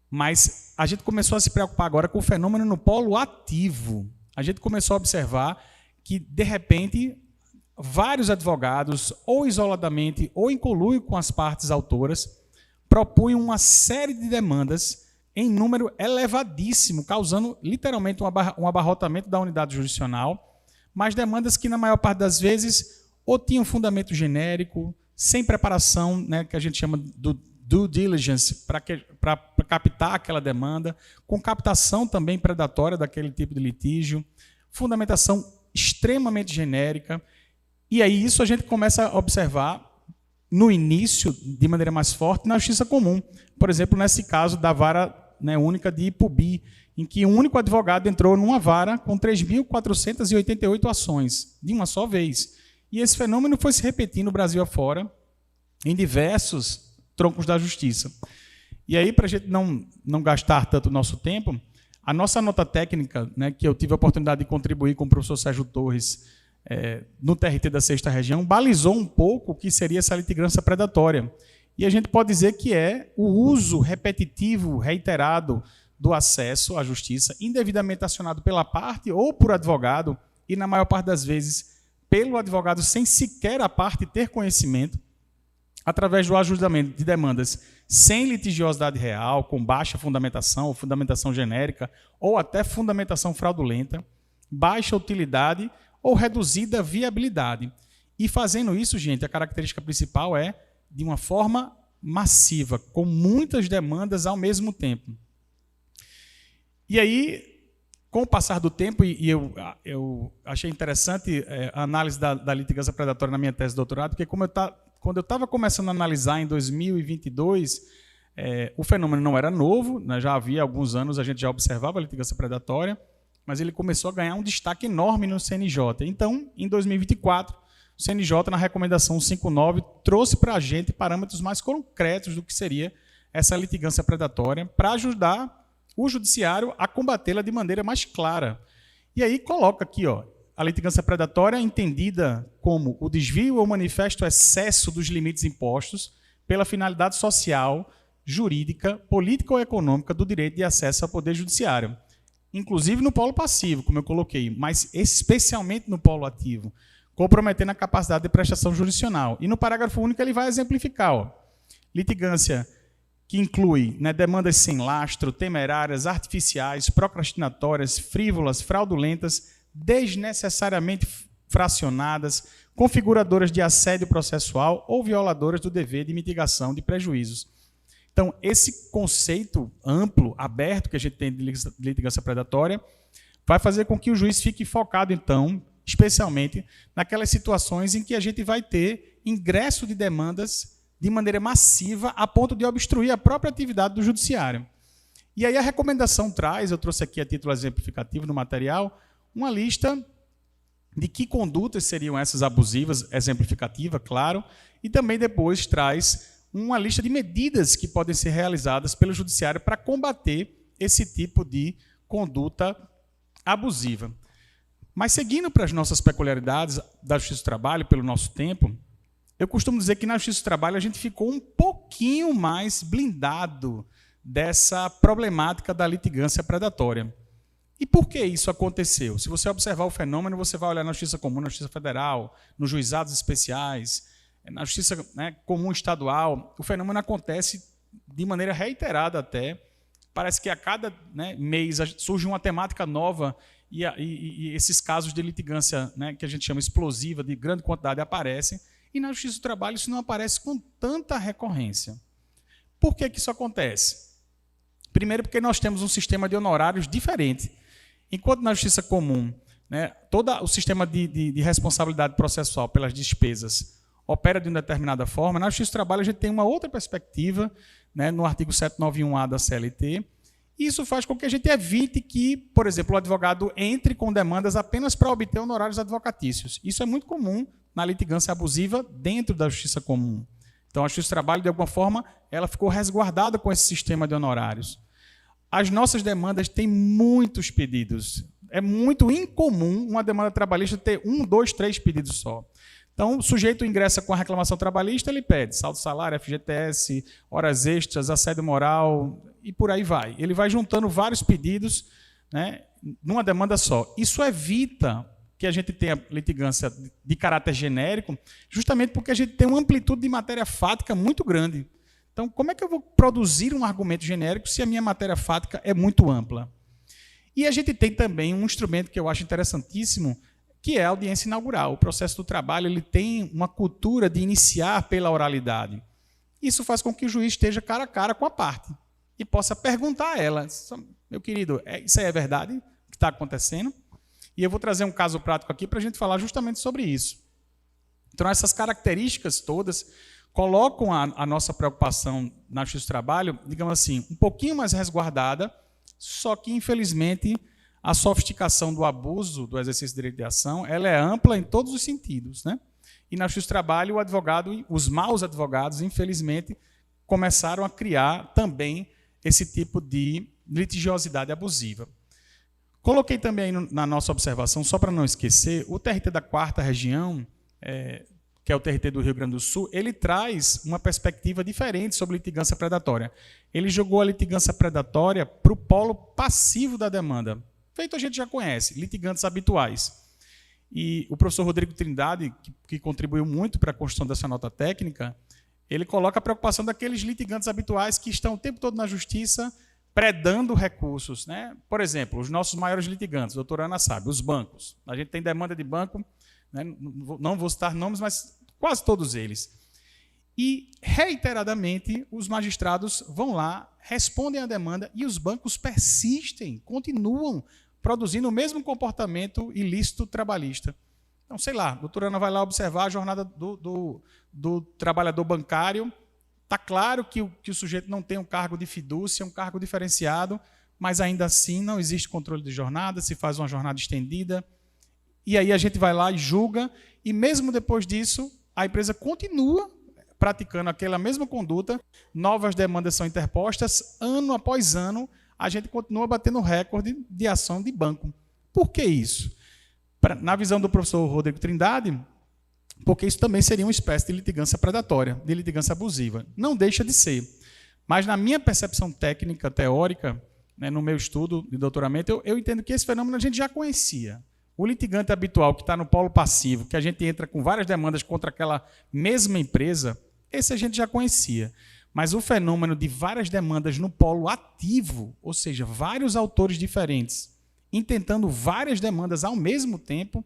mas a gente começou a se preocupar agora com o fenômeno no polo ativo. A gente começou a observar que, de repente, vários advogados, ou isoladamente, ou em conluio com as partes autoras, propunham uma série de demandas em número elevadíssimo, causando literalmente um abarrotamento da unidade jurisdicional, mas demandas que, na maior parte das vezes, ou tinham fundamento genérico, sem preparação, né, que a gente chama do due diligence, para captar aquela demanda, com captação também predatória daquele tipo de litígio, fundamentação extremamente genérica. E aí isso a gente começa a observar no início, de maneira mais forte, na justiça comum. Por exemplo, nesse caso da vara, né, única de Ipubi, em que um único advogado entrou numa vara com 3.488 ações, de uma só vez. E esse fenômeno foi se repetir no Brasil afora, em diversos troncos da justiça. E aí, para a gente não gastar tanto o nosso tempo, a nossa nota técnica, né, que eu tive a oportunidade de contribuir com o professor Sérgio Torres, no TRT da 6ª Região, balizou um pouco o que seria essa litigância predatória. E a gente pode dizer que é o uso repetitivo, reiterado, do acesso à justiça, indevidamente acionado pela parte ou por advogado, e na maior parte das vezes pelo advogado, sem sequer a parte ter conhecimento, através do ajuizamento de demandas sem litigiosidade real, com baixa fundamentação, ou fundamentação genérica, ou até fundamentação fraudulenta, baixa utilidade ou reduzida viabilidade. E fazendo isso, gente, a característica principal é de uma forma massiva, com muitas demandas ao mesmo tempo. E aí, com o passar do tempo, e eu achei interessante a análise da litigância predatória na minha tese de doutorado, porque quando eu estava começando a analisar em 2022, o fenômeno não era novo, né, já havia alguns anos a gente já observava a litigância predatória, mas ele começou a ganhar um destaque enorme no CNJ. Então, em 2024, o CNJ, na recomendação 59, trouxe para a gente parâmetros mais concretos do que seria essa litigância predatória, para ajudar o judiciário a combatê-la de maneira mais clara. E aí coloca aqui, ó, a litigância predatória entendida como o desvio ou manifesto excesso dos limites impostos pela finalidade social, jurídica, política ou econômica do direito de acesso ao poder judiciário. Inclusive no polo passivo, como eu coloquei, mas especialmente no polo ativo, comprometendo a capacidade de prestação jurisdicional. E no parágrafo único ele vai exemplificar, ó, litigância que inclui, né, demandas sem lastro, temerárias, artificiais, procrastinatórias, frívolas, fraudulentas, desnecessariamente fracionadas, configuradoras de assédio processual ou violadoras do dever de mitigação de prejuízos. Então, esse conceito amplo, aberto, que a gente tem de litigância predatória, vai fazer com que o juiz fique focado, então, especialmente naquelas situações em que a gente vai ter ingresso de demandas de maneira massiva, a ponto de obstruir a própria atividade do judiciário. E aí a recomendação traz, eu trouxe aqui a título exemplificativo no material, uma lista de que condutas seriam essas abusivas, exemplificativa, claro, e também depois traz uma lista de medidas que podem ser realizadas pelo judiciário para combater esse tipo de conduta abusiva. Mas seguindo para as nossas peculiaridades da Justiça do Trabalho, pelo nosso tempo, eu costumo dizer que na Justiça do Trabalho a gente ficou um pouquinho mais blindado dessa problemática da litigância predatória. E por que isso aconteceu? Se você observar o fenômeno, você vai olhar na Justiça Comum, na Justiça Federal, nos juizados especiais, na Justiça, né, Comum Estadual, o fenômeno acontece de maneira reiterada até. Parece que a cada, né, mês surge uma temática nova e esses casos de litigância, né, que a gente chama explosiva, de grande quantidade, aparecem. E na Justiça do Trabalho isso não aparece com tanta recorrência. Por que isso acontece? Primeiro, porque nós temos um sistema de honorários diferente. Enquanto na justiça comum, né, todo o sistema de responsabilidade processual pelas despesas opera de uma determinada forma, na justiça do trabalho a gente tem uma outra perspectiva, né, no artigo 791A da CLT. Isso faz com que a gente evite que, por exemplo, o advogado entre com demandas apenas para obter honorários advocatícios. Isso é muito comum na litigância abusiva dentro da justiça comum. Então, a justiça do trabalho, de alguma forma, ela ficou resguardada com esse sistema de honorários. As nossas demandas têm muitos pedidos. É muito incomum uma demanda trabalhista ter 1, 2, 3 pedidos só. Então, o sujeito ingressa com a reclamação trabalhista, ele pede saldo salário, FGTS, horas extras, assédio moral e por aí vai. Ele vai juntando vários pedidos, né, numa demanda só. Isso evita que a gente tenha litigância de caráter genérico, justamente porque a gente tem uma amplitude de matéria fática muito grande. Então, como é que eu vou produzir um argumento genérico se a minha matéria fática é muito ampla? E a gente tem também um instrumento que eu acho interessantíssimo, que é a audiência inaugural. O processo do trabalho ele tem uma cultura de iniciar pela oralidade. Isso faz com que o juiz esteja cara a cara com a parte e possa perguntar a ela, meu querido, isso aí é verdade o que está acontecendo? E eu vou trazer um caso prático aqui para a gente falar justamente sobre isso. Então, essas características todas colocam a nossa preocupação na justiça do trabalho, digamos assim, um pouquinho mais resguardada, só que, infelizmente, a sofisticação do abuso do exercício do direito de ação ela é ampla em todos os sentidos, né? E na justiça do trabalho, o advogado, os maus advogados, infelizmente, começaram a criar também esse tipo de litigiosidade abusiva. Coloquei também na nossa observação, só para não esquecer, o TRT da 4ª Região, que é o TRT do Rio Grande do Sul, ele traz uma perspectiva diferente sobre litigância predatória. Ele jogou a litigância predatória para o polo passivo da demanda. Feito a gente já conhece, litigantes habituais. E o professor Rodrigo Trindade, que contribuiu muito para a construção dessa nota técnica, ele coloca a preocupação daqueles litigantes habituais que estão o tempo todo na justiça predando recursos, né? Por exemplo, os nossos maiores litigantes, a doutora Ana sabe, os bancos. A gente tem demanda de banco, né? Não vou citar nomes, mas quase todos eles. E, reiteradamente, os magistrados vão lá, respondem à demanda e os bancos persistem, continuam produzindo o mesmo comportamento ilícito trabalhista. Então, sei lá, a doutora Ana vai lá observar a jornada do trabalhador bancário. Está claro que o sujeito não tem um cargo de fidúcia, um cargo diferenciado, mas ainda assim não existe controle de jornada, se faz uma jornada estendida. E aí a gente vai lá e julga, e mesmo depois disso, a empresa continua praticando aquela mesma conduta, novas demandas são interpostas, ano após ano, a gente continua batendo recorde de ação de banco. Por que isso? Na visão do professor Rodrigo Trindade, porque isso também seria uma espécie de litigância predatória, de litigância abusiva. Não deixa de ser. Mas na minha percepção técnica, teórica, né, no meu estudo de doutoramento, eu entendo que esse fenômeno a gente já conhecia. O litigante habitual que está no polo passivo, que a gente entra com várias demandas contra aquela mesma empresa, esse a gente já conhecia. Mas o fenômeno de várias demandas no polo ativo, ou seja, vários autores diferentes, intentando várias demandas ao mesmo tempo,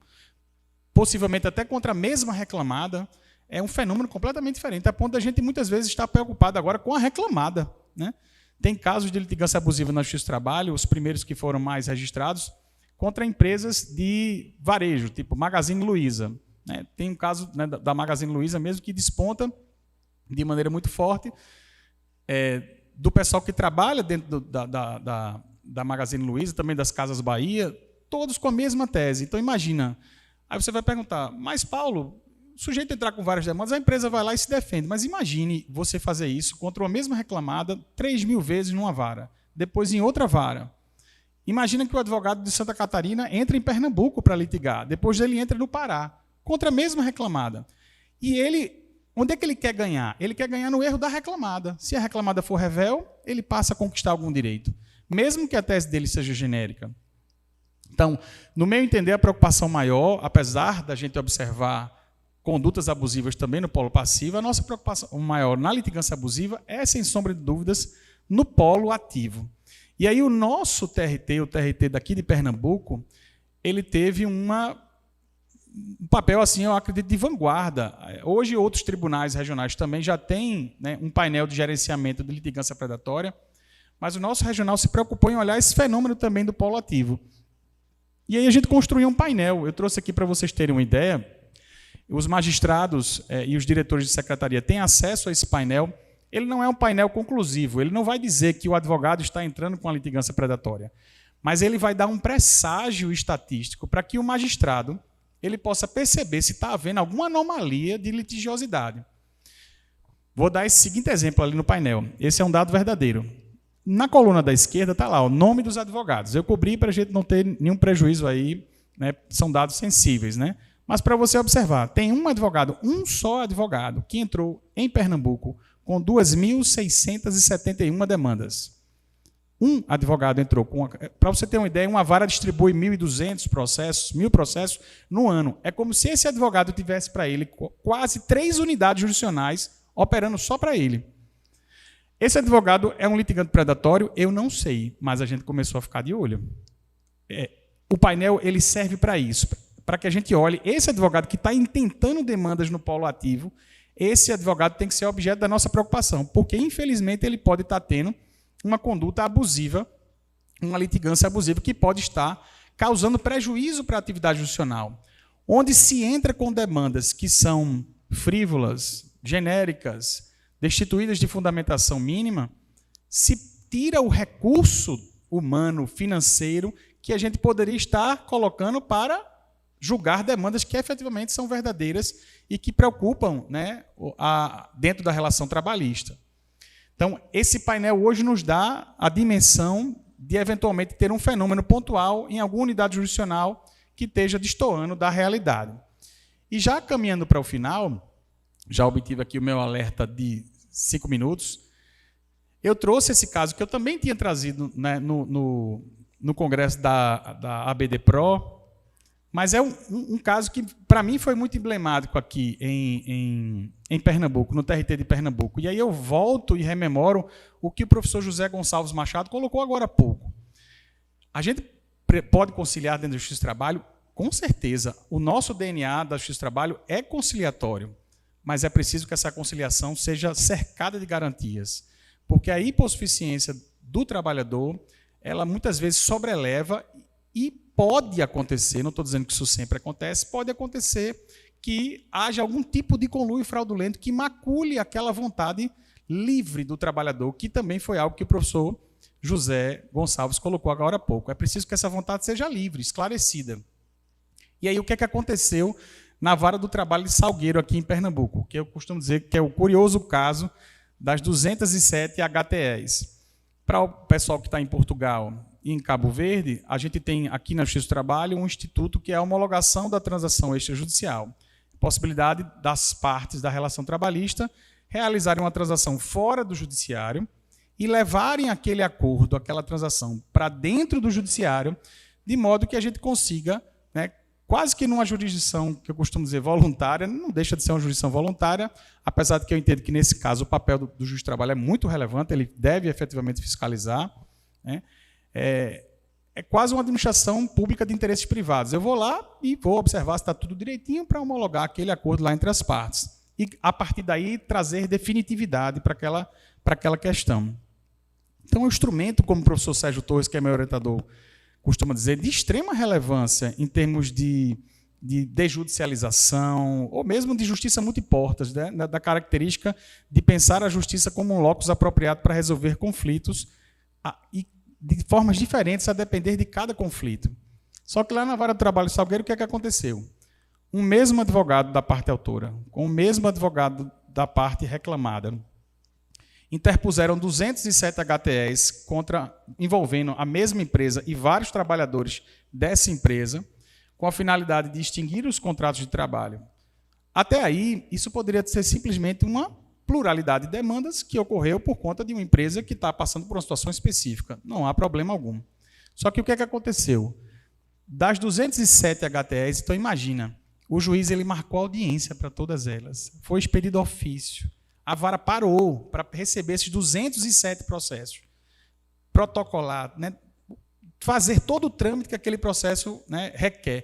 possivelmente até contra a mesma reclamada, é um fenômeno completamente diferente, a ponto da gente muitas vezes estar preocupado agora com a reclamada, né? Tem casos de litigância abusiva na Justiça do Trabalho, os primeiros que foram mais registrados, contra empresas de varejo, tipo Magazine Luiza, né? Tem um caso, né, da Magazine Luiza mesmo que desponta de maneira muito forte, do pessoal que trabalha dentro da Magazine Luiza, também das Casas Bahia, todos com a mesma tese. Então, imagina. Aí você vai perguntar, mas, Paulo, o sujeito entrar com várias demandas, a empresa vai lá e se defende. Mas imagine você fazer isso contra uma mesma reclamada 3.000 vezes numa vara, depois em outra vara. Imagina que o advogado de Santa Catarina entra em Pernambuco para litigar, depois ele entra no Pará, contra a mesma reclamada. E ele, onde é que ele quer ganhar? Ele quer ganhar no erro da reclamada. Se a reclamada for revel, ele passa a conquistar algum direito, mesmo que a tese dele seja genérica. Então, no meu entender, a preocupação maior, apesar da gente observar condutas abusivas também no polo passivo, a nossa preocupação maior na litigância abusiva é, sem sombra de dúvidas, no polo ativo. E aí o nosso TRT, o TRT daqui de Pernambuco, ele teve um papel, assim, eu acredito, de vanguarda. Hoje, outros tribunais regionais também já têm, né, um painel de gerenciamento de litigância predatória, mas o nosso regional se preocupou em olhar esse fenômeno também do polo ativo. E aí a gente construiu um painel. Eu trouxe aqui para vocês terem uma ideia. Os magistrados e os diretores de secretaria têm acesso a esse painel. Ele não é um painel conclusivo. Ele não vai dizer que o advogado está entrando com a litigância predatória. Mas ele vai dar um presságio estatístico para que o magistrado ele possa perceber se está havendo alguma anomalia de litigiosidade. Vou dar esse seguinte exemplo ali no painel. Esse é um dado verdadeiro. Na coluna da esquerda está lá o nome dos advogados. Eu cobri para a gente não ter nenhum prejuízo aí, né? São dados sensíveis, né? Mas para você observar, tem um advogado, um só advogado, que entrou em Pernambuco com 2.671 demandas. Um advogado entrou com... Para você ter uma ideia, uma vara distribui 1.200 processos, 1.000 processos no ano. É como se esse advogado tivesse para ele quase 3 unidades jurisdicionais operando só para ele. Esse advogado é um litigante predatório? Eu não sei, mas a gente começou a ficar de olho. O painel ele serve para isso, para que a gente olhe. Esse advogado que está intentando demandas no polo ativo, esse advogado tem que ser objeto da nossa preocupação, porque, infelizmente, ele pode estar tendo uma conduta abusiva, uma litigância abusiva, que pode estar causando prejuízo para a atividade judicial. Onde se entra com demandas que são frívolas, genéricas, destituídas de fundamentação mínima, se tira o recurso humano, financeiro, que a gente poderia estar colocando para julgar demandas que efetivamente são verdadeiras e que preocupam, né, dentro da relação trabalhista. Então, esse painel hoje nos dá a dimensão de, eventualmente, ter um fenômeno pontual em alguma unidade jurisdicional que esteja destoando da realidade. E já caminhando para o final, já obtive aqui o meu alerta de 5 minutos, eu trouxe esse caso que eu também tinha trazido, né, no congresso da ABD Pro, mas é um caso que, para mim, foi muito emblemático aqui em Pernambuco, no TRT de Pernambuco. E aí eu volto e rememoro o que o professor José Gonçalves Machado colocou agora há pouco. A gente pode conciliar dentro da Justiça do Trabalho? Com certeza. O nosso DNA da Justiça do Trabalho é conciliatório, mas é preciso que essa conciliação seja cercada de garantias, porque a hipossuficiência do trabalhador, ela muitas vezes sobreleva e pode acontecer, não estou dizendo que isso sempre acontece, pode acontecer que haja algum tipo de conluio fraudulento que macule aquela vontade livre do trabalhador, que também foi algo que o professor José Gonçalves colocou agora há pouco. É preciso que essa vontade seja livre, esclarecida. E aí o que é que aconteceu na vara do trabalho de Salgueiro, aqui em Pernambuco, que eu costumo dizer que é o curioso caso das 207 HTEs. Para o pessoal que está em Portugal e em Cabo Verde, a gente tem aqui na Justiça do Trabalho um instituto que é a homologação da transação extrajudicial. Possibilidade das partes da relação trabalhista realizarem uma transação fora do judiciário e levarem aquele acordo, aquela transação, para dentro do judiciário, de modo que a gente consiga, né, quase que numa jurisdição, que eu costumo dizer voluntária, não deixa de ser uma jurisdição voluntária, apesar de que eu entendo que, nesse caso, o papel do juiz de trabalho é muito relevante, ele deve efetivamente fiscalizar, né? É quase uma administração pública de interesses privados. Eu vou lá e vou observar se está tudo direitinho para homologar aquele acordo lá entre as partes. E, a partir daí, trazer definitividade para aquela questão. Então, é um instrumento, como o professor Sérgio Torres, que é meu orientador, costuma dizer, de extrema relevância em termos de desjudicialização, ou mesmo de justiça multiportas, né? Da característica de pensar a justiça como um locus apropriado para resolver conflitos e de formas diferentes a depender de cada conflito. Só que lá na vara do trabalho de Salgueiro, o que é que aconteceu? Um mesmo advogado da parte autora, com o mesmo advogado da parte reclamada, interpuseram 207 HTEs envolvendo a mesma empresa e vários trabalhadores dessa empresa, com a finalidade de extinguir os contratos de trabalho. Até aí, isso poderia ser simplesmente uma pluralidade de demandas que ocorreu por conta de uma empresa que está passando por uma situação específica. Não há problema algum. Só que o que é que aconteceu? Das 207 HTEs, então imagina, o juiz ele marcou audiência para todas elas. Foi expedido ofício. A vara parou para receber esses 207 processos. Protocolar, né? Fazer todo o trâmite que aquele processo, né, requer.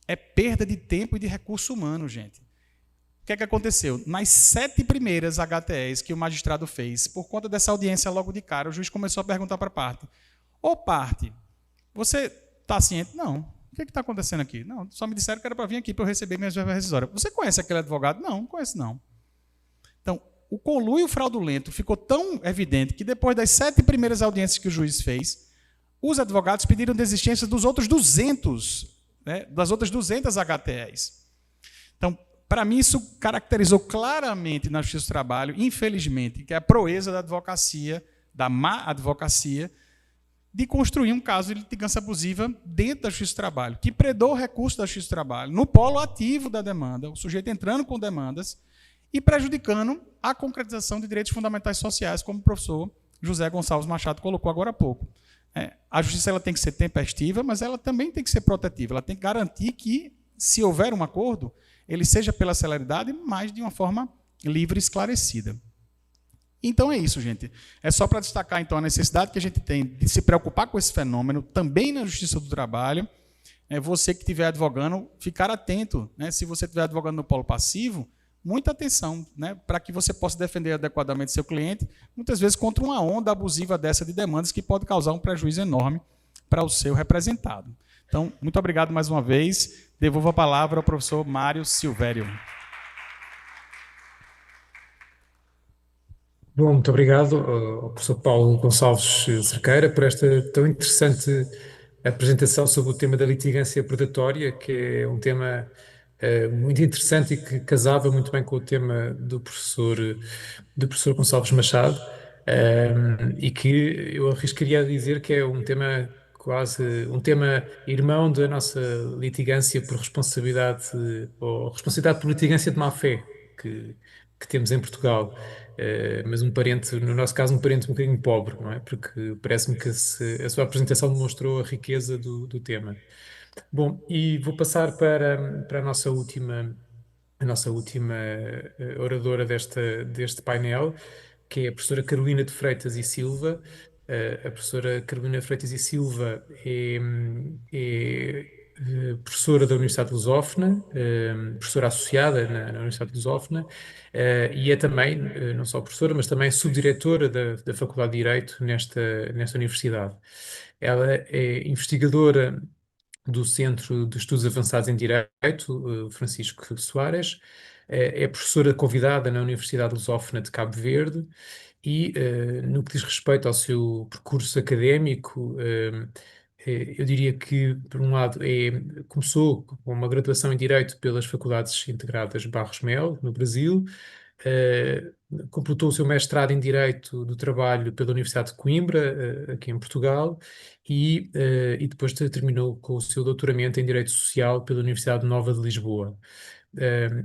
É perda de tempo e de recurso humano, gente. O que é que aconteceu? Nas 7 primeiras HTEs que o magistrado fez, por conta dessa audiência logo de cara, o juiz começou a perguntar para a parte. Ô parte, você está ciente? Não. O que está acontecendo aqui? Não, só me disseram que era para vir aqui para eu receber minhas verbas rescisórias. Você conhece aquele advogado? Não conheço não. Então, o conluio fraudulento ficou tão evidente que depois das 7 primeiras audiências que o juiz fez, os advogados pediram desistência dos outros 200, né, das outras 200 HTEs. Então, para mim, isso caracterizou claramente na Justiça do Trabalho, infelizmente, que é a proeza da advocacia, da má advocacia, de construir um caso de litigância abusiva dentro da Justiça do Trabalho, que predou o recurso da Justiça do Trabalho, no polo ativo da demanda, o sujeito entrando com demandas e prejudicando a concretização de direitos fundamentais sociais, como o professor José Gonçalves Machado colocou agora há pouco. A justiça ela tem que ser tempestiva, mas ela também tem que ser protetiva. Ela tem que garantir que, se houver um acordo, ele seja pela celeridade, mas de uma forma livre e esclarecida. Então é isso, gente. É só para destacar então a necessidade que a gente tem de se preocupar com esse fenômeno, também na Justiça do Trabalho. Você que estiver advogando, ficar atento, né? Se você estiver advogando no polo passivo, muita atenção, né? Para que você possa defender adequadamente seu cliente, muitas vezes contra uma onda abusiva dessa de demandas que pode causar um prejuízo enorme para o seu representado. Então, muito obrigado mais uma vez. Devolvo a palavra ao professor Mário Silvério. Bom, muito obrigado ao professor Paulo Gonçalves Cerqueira por esta tão interessante apresentação sobre o tema da litigância predatória, que é um tema muito interessante e que casava muito bem com o tema do professor Gonçalves Machado, e que eu arriscaria a dizer que é um tema quase um tema irmão da nossa litigância por responsabilidade, ou responsabilidade por litigância de má-fé que temos em Portugal. Mas um parente, no nosso caso, um parente um bocadinho pobre, não é? Porque parece-me que a sua apresentação demonstrou a riqueza do tema. Bom, e vou passar para a nossa última oradora deste painel, que é a professora Carolina de Freitas e Silva. A professora Carolina de Freitas e Silva é professora da Universidade de Lusófona, professora associada na Universidade de Lusófona, e é também, não só professora, mas também subdiretora da Faculdade de Direito nesta universidade. Ela é investigadora do Centro de Estudos Avançados em Direito, Francisco Soares, é professora convidada na Universidade Lusófona de Cabo Verde e, no que diz respeito ao seu percurso académico, eu diria que, por um lado, começou com uma graduação em Direito pelas Faculdades Integradas Barros Mel, no Brasil, eh, completou o seu mestrado em Direito do Trabalho pela Universidade de Coimbra, aqui em Portugal, e depois terminou com o seu doutoramento em Direito Social pela Universidade Nova de Lisboa.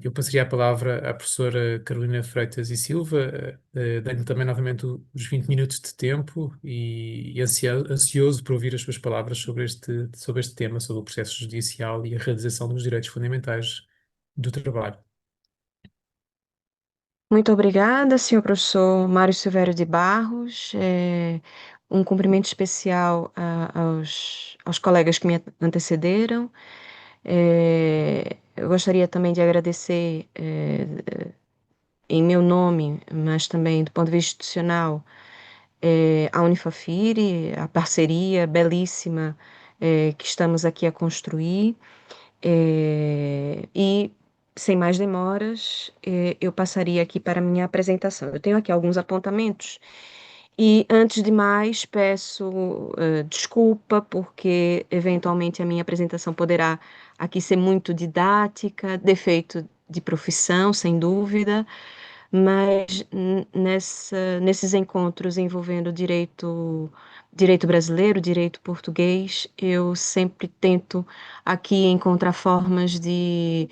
Eu passaria a palavra à professora Carolina Freitas e Silva, dando-lhe também novamente os 20 minutos de tempo e ansioso por ouvir as suas palavras sobre este tema, sobre o processo judicial e a realização dos direitos fundamentais do trabalho. Muito obrigada, senhor professor Mário Silvério de Barros. Um cumprimento especial aos colegas que me antecederam. Eu gostaria também de agradecer, em meu nome, mas também do ponto de vista institucional, a Unifafire, a parceria belíssima que estamos aqui a construir. E, sem mais demoras, eu passaria aqui para a minha apresentação. Eu tenho aqui alguns apontamentos e, antes de mais, peço desculpa, porque, eventualmente, a minha apresentação poderá aqui ser muito didática, defeito de profissão, sem dúvida, mas nesses encontros envolvendo direito brasileiro, direito português, eu sempre tento aqui encontrar formas de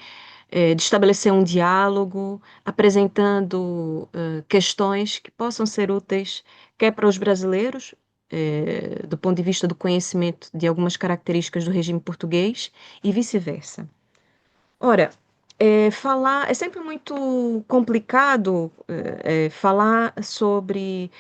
estabelecer um diálogo, apresentando questões que possam ser úteis, quer para os brasileiros, do ponto de vista do conhecimento de algumas características do regime português, e vice-versa. Ora, falar é sempre muito complicado falar sobre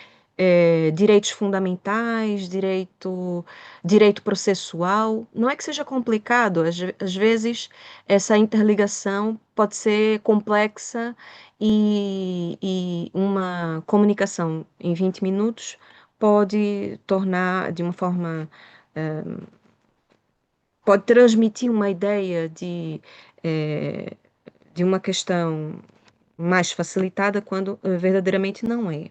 direitos fundamentais, direito processual. Não é que seja complicado, às vezes essa interligação pode ser complexa e uma comunicação em 20 minutos pode tornar de uma forma pode transmitir uma ideia de uma questão mais facilitada quando verdadeiramente não é.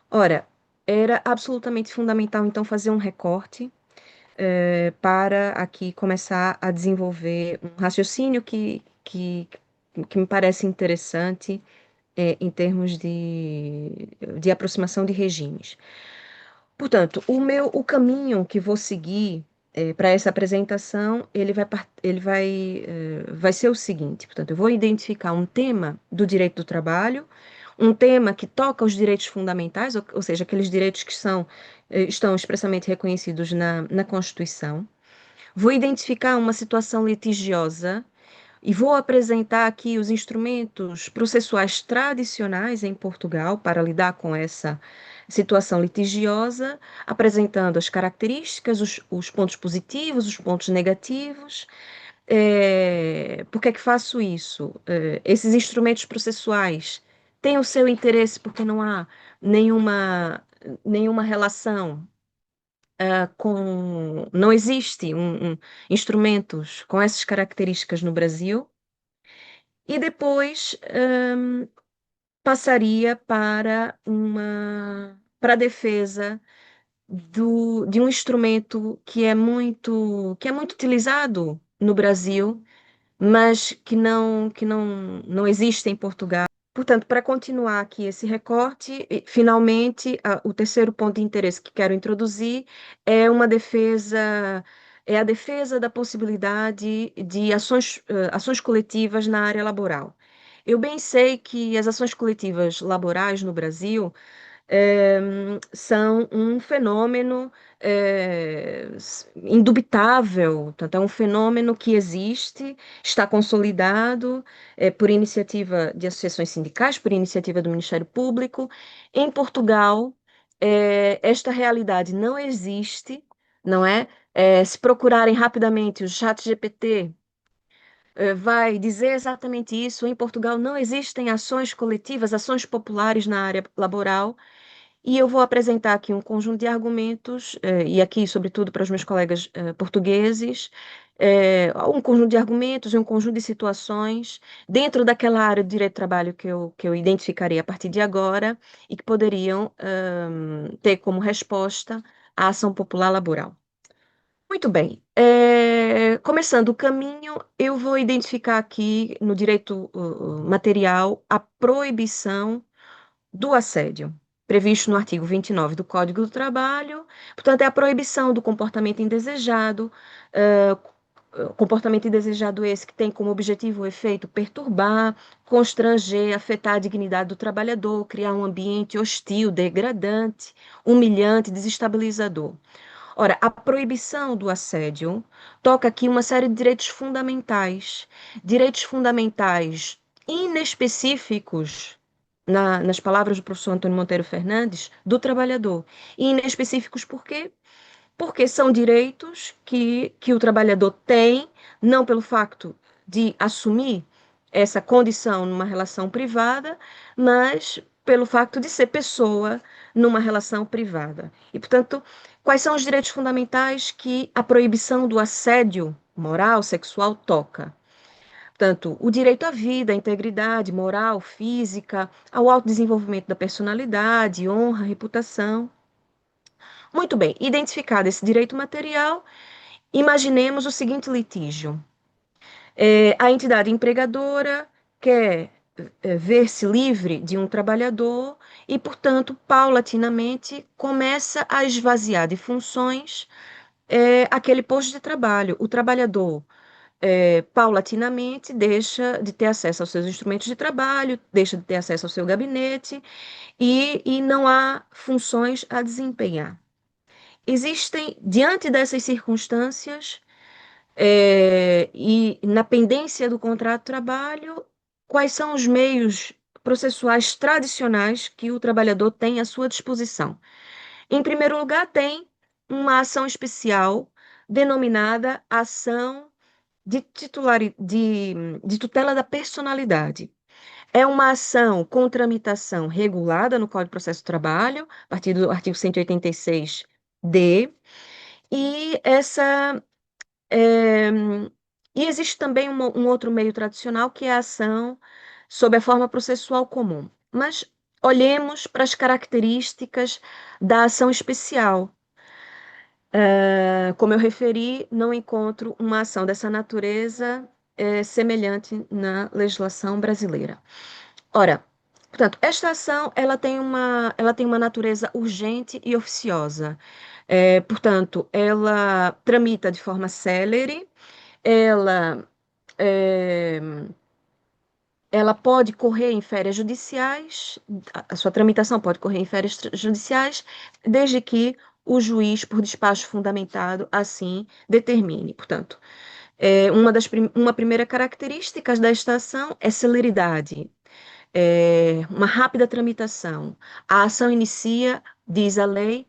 Ora, era absolutamente fundamental, então, fazer um recorte para aqui começar a desenvolver um raciocínio que me parece interessante em termos de aproximação de regimes. Portanto, o caminho que vou seguir para essa apresentação, vai ser o seguinte. Portanto, eu vou identificar um tema do direito do trabalho, um tema que toca os direitos fundamentais, ou seja, aqueles direitos que estão expressamente reconhecidos na Constituição. Vou identificar uma situação litigiosa e vou apresentar aqui os instrumentos processuais tradicionais em Portugal para lidar com essa situação litigiosa, apresentando as características, os pontos positivos, os pontos negativos. Por que é que faço isso? Esses instrumentos processuais têm o seu interesse porque não há nenhuma relação não existe instrumentos com essas características no Brasil. E depois passaria para a defesa de um instrumento que é muito utilizado no Brasil, mas que não existe em Portugal. Portanto, para continuar aqui esse recorte, finalmente, o terceiro ponto de interesse que quero introduzir é a defesa da possibilidade de ações coletivas na área laboral. Eu bem sei que as ações coletivas laborais no Brasil são um fenômeno indubitável, portanto, é um fenômeno que existe, está consolidado por iniciativa de associações sindicais, por iniciativa do Ministério Público. Em Portugal, esta realidade não existe, não é? Se procurarem rapidamente o ChatGPT, vai dizer exatamente isso. Em Portugal não existem ações coletivas, ações populares na área laboral. E eu vou apresentar aqui um conjunto de argumentos, e aqui, sobretudo, para os meus colegas portugueses, um conjunto de argumentos e um conjunto de situações dentro daquela área do direito do trabalho que eu identificarei a partir de agora e que poderiam ter como resposta a ação popular laboral. Muito bem. Começando o caminho, eu vou identificar aqui no direito material a proibição do assédio, previsto no artigo 29 do Código do Trabalho. Portanto, é a proibição do comportamento indesejado, comportamento indesejado esse que tem como objetivo ou efeito perturbar, constranger, afetar a dignidade do trabalhador, criar um ambiente hostil, degradante, humilhante, desestabilizador. Ora, a proibição do assédio toca aqui uma série de direitos fundamentais inespecíficos, nas palavras do professor Antônio Monteiro Fernandes, do trabalhador. E inespecíficos por quê? Porque são direitos que o trabalhador tem, não pelo facto de assumir essa condição numa relação privada, mas pelo facto de ser pessoa numa relação privada. E, portanto, quais são os direitos fundamentais que a proibição do assédio moral, sexual toca? Portanto, o direito à vida, à integridade moral, física, ao autodesenvolvimento da personalidade, honra, reputação. Muito bem, identificado esse direito material, imaginemos o seguinte litígio. A entidade empregadora quer ver-se livre de um trabalhador e, portanto, paulatinamente começa a esvaziar de funções aquele posto de trabalho. O trabalhador paulatinamente deixa de ter acesso aos seus instrumentos de trabalho, deixa de ter acesso ao seu gabinete e não há funções a desempenhar. Existem, diante dessas circunstâncias, e na pendência do contrato de trabalho, quais são os meios processuais tradicionais que o trabalhador tem à sua disposição? Em primeiro lugar, tem uma ação especial denominada ação de tutela da personalidade. É uma ação com tramitação regulada no Código de Processo do Trabalho, a partir do artigo 186-D, e É, e existe também um outro meio tradicional, que é a ação sob a forma processual comum. Mas olhemos para as características da ação especial. Como eu referi, não encontro uma ação dessa natureza semelhante na legislação brasileira. Ora, portanto, esta ação ela tem uma natureza urgente e oficiosa. Portanto, ela tramita de forma célere, ela, é, ela pode correr em férias judiciais, a sua tramitação pode correr em férias judiciais, desde que o juiz, por despacho fundamentado, assim determine. Portanto, uma primeira característica desta ação é celeridade, uma rápida tramitação. A ação inicia, diz a lei,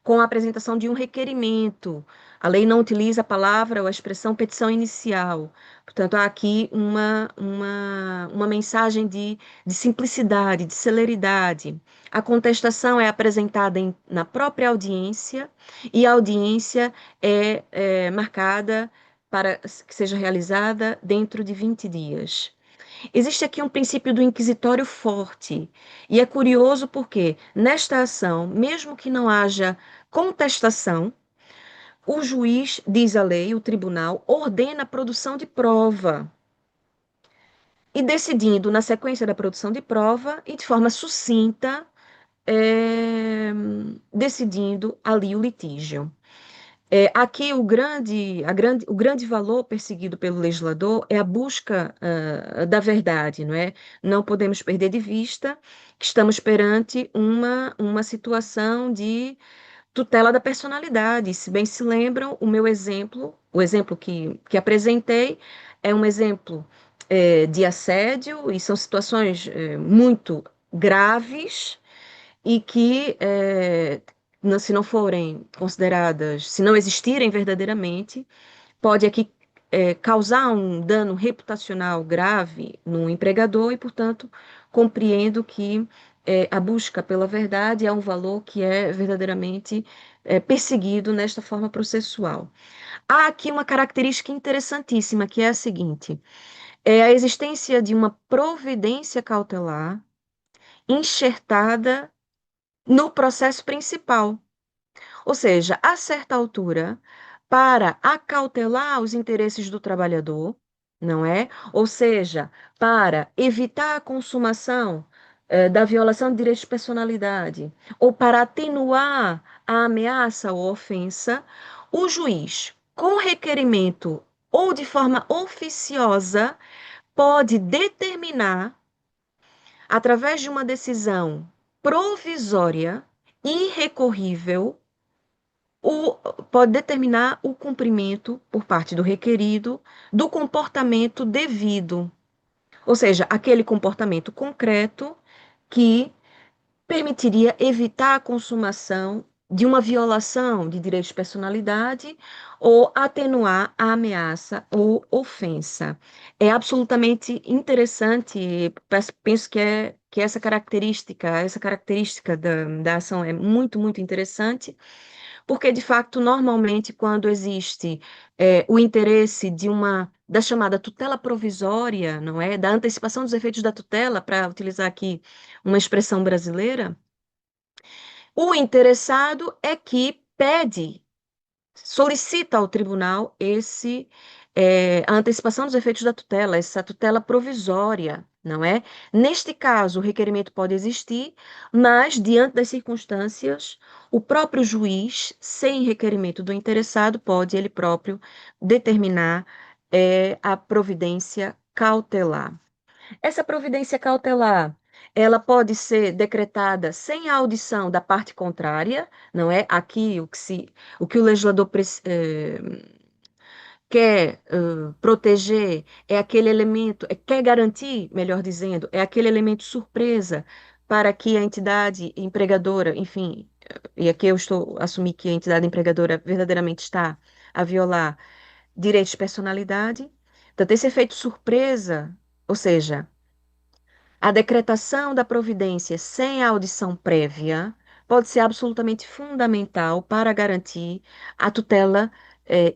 com a apresentação de um requerimento. A lei não utiliza a palavra ou a expressão petição inicial. Portanto, há aqui uma mensagem de simplicidade, de celeridade. A contestação é apresentada na própria audiência e a audiência é marcada para que seja realizada dentro de 20 dias. Existe aqui um princípio do inquisitório forte, e é curioso porque, nesta ação, mesmo que não haja contestação, o juiz, diz a lei, o tribunal, ordena a produção de prova. E decidindo na sequência da produção de prova e de forma sucinta, decidindo ali o litígio. Aqui o grande valor perseguido pelo legislador é a busca da verdade, não é? Não podemos perder de vista que estamos perante uma situação de tutela da personalidade. Se bem se lembram, o exemplo que apresentei, é um exemplo de assédio, e são situações muito graves e que, se não forem consideradas, se não existirem verdadeiramente, pode aqui causar um dano reputacional grave no empregador e, portanto, compreendo que a busca pela verdade é um valor que é verdadeiramente perseguido nesta forma processual. Há aqui uma característica interessantíssima, que é a seguinte: é a existência de uma providência cautelar enxertada no processo principal. Ou seja, a certa altura, para acautelar os interesses do trabalhador, não é? Ou seja, para evitar a consumação da violação de direitos de personalidade, ou para atenuar a ameaça ou ofensa, o juiz, com requerimento ou de forma oficiosa, pode determinar, através de uma decisão provisória, irrecorrível, pode determinar o cumprimento, por parte do requerido, do comportamento devido. Ou seja, aquele comportamento concreto que permitiria evitar a consumação de uma violação de direitos de personalidade ou atenuar a ameaça ou ofensa. É absolutamente interessante, penso que essa característica da ação é muito, muito interessante, porque, de fato, normalmente, quando existe o interesse da chamada tutela provisória, não é? Da antecipação dos efeitos da tutela, para utilizar aqui uma expressão brasileira, o interessado é que solicita ao tribunal a antecipação dos efeitos da tutela, essa tutela provisória, não é? Neste caso, o requerimento pode existir, mas, diante das circunstâncias, o próprio juiz, sem requerimento do interessado, pode ele próprio determinar a providência cautelar. Essa providência cautelar, ela pode ser decretada sem a audição da parte contrária, não é? Aqui o que o legislador quer proteger é aquele elemento, quer garantir, melhor dizendo, é aquele elemento surpresa para que a entidade empregadora, enfim, e aqui eu estou a assumir que a entidade empregadora verdadeiramente está a violar direitos de personalidade. Portanto, esse efeito surpresa, ou seja, a decretação da providência sem a audição prévia pode ser absolutamente fundamental para garantir a tutela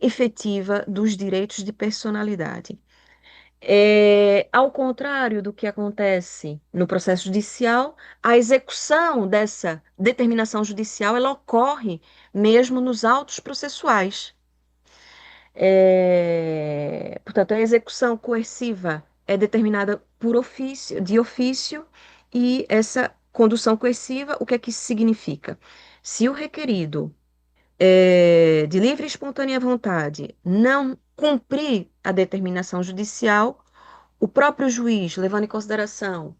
efetiva dos direitos de personalidade. Ao contrário do que acontece no processo judicial, a execução dessa determinação judicial ela ocorre mesmo nos autos processuais. Portanto, a execução coerciva é determinada por ofício, de ofício, e essa condução coerciva, o que é que isso significa? Se o requerido, de livre e espontânea vontade, não cumprir a determinação judicial, o próprio juiz, levando em consideração,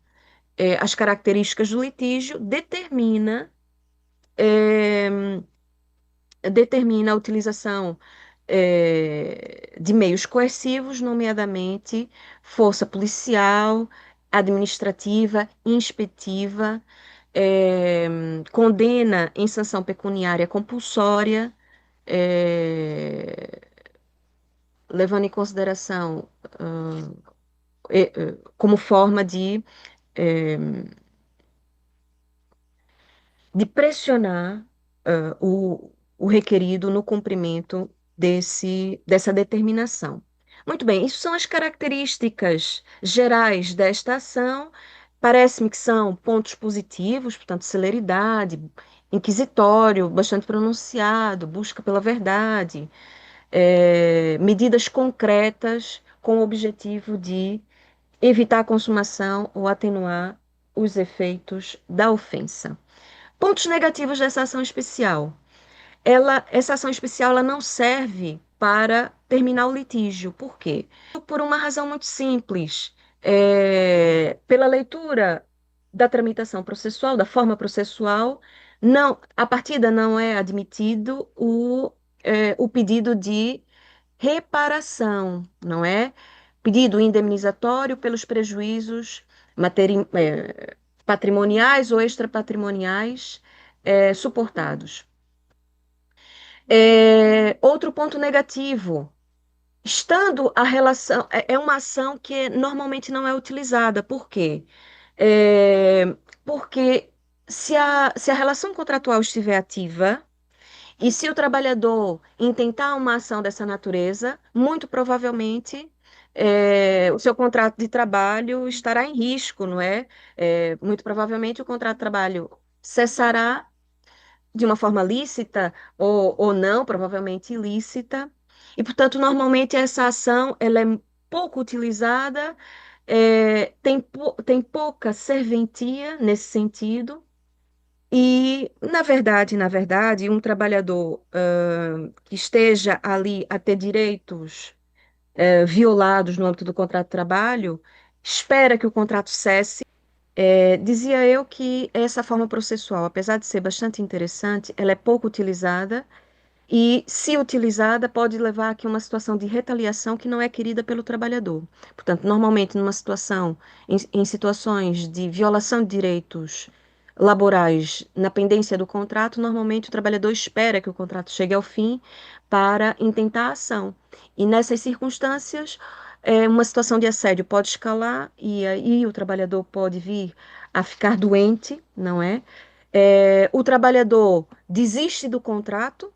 as características do litígio, determina a utilização de meios coercivos, nomeadamente força policial, administrativa, inspetiva, condena em sanção pecuniária compulsória, eh, levando em consideração como forma eh, de pressionar o requerido no cumprimento dessa determinação. Muito bem, isso são as características gerais desta ação. Parece-me que são pontos positivos, portanto, celeridade, inquisitório, bastante pronunciado, busca pela verdade, medidas concretas com o objetivo de evitar a consumação ou atenuar os efeitos da ofensa. Pontos negativos dessa ação especial. Essa ação especial ela não serve para terminar o litígio. Por quê? Por uma razão muito simples. Pela leitura da tramitação processual, da forma processual, não, a partida não é admitido o pedido de reparação, não é? Pedido indemnizatório pelos prejuízos patrimoniais ou extrapatrimoniais suportados. Outro ponto negativo, estando a relação, é uma ação que normalmente não é utilizada. Por quê? Porque se a relação contratual estiver ativa, e se o trabalhador intentar uma ação dessa natureza, muito provavelmente o seu contrato de trabalho estará em risco, não é? Muito provavelmente o contrato de trabalho cessará de uma forma lícita ou não, provavelmente ilícita. E, portanto, normalmente essa ação ela é pouco utilizada, tem pouca serventia nesse sentido. E, na verdade, um trabalhador que esteja ali a ter direitos violados no âmbito do contrato de trabalho, espera que o contrato cesse. Dizia eu que essa forma processual, apesar de ser bastante interessante, ela é pouco utilizada e, se utilizada, pode levar aqui a uma situação de retaliação que não é querida pelo trabalhador. Portanto, normalmente, em situações de violação de direitos laborais na pendência do contrato, normalmente o trabalhador espera que o contrato chegue ao fim para intentar a ação. E nessas circunstâncias, uma situação de assédio pode escalar e aí o trabalhador pode vir a ficar doente, não é? O trabalhador desiste do contrato,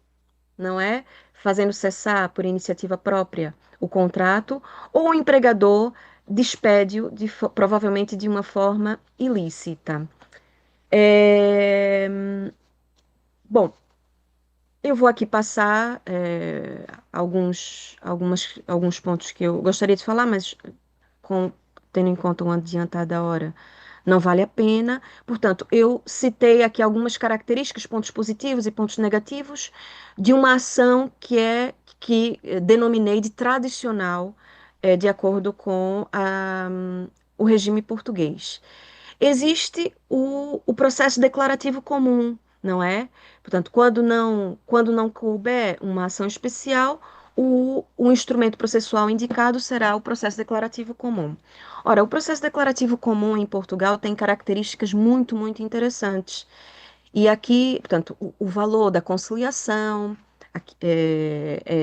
não é? Fazendo cessar por iniciativa própria o contrato, ou o empregador despede-o provavelmente de uma forma ilícita. Bom, eu vou aqui passar alguns pontos que eu gostaria de falar, mas tendo em conta uma adiantada hora, não vale a pena. Portanto, eu citei aqui algumas características, pontos positivos e pontos negativos de uma ação que denominei de tradicional, de acordo com o regime português. Existe o processo declarativo comum, não é? Portanto, quando não couber uma ação especial, o instrumento processual indicado será o processo declarativo comum. Ora, o processo declarativo comum em Portugal tem características muito, muito interessantes. E aqui, portanto, o valor da conciliação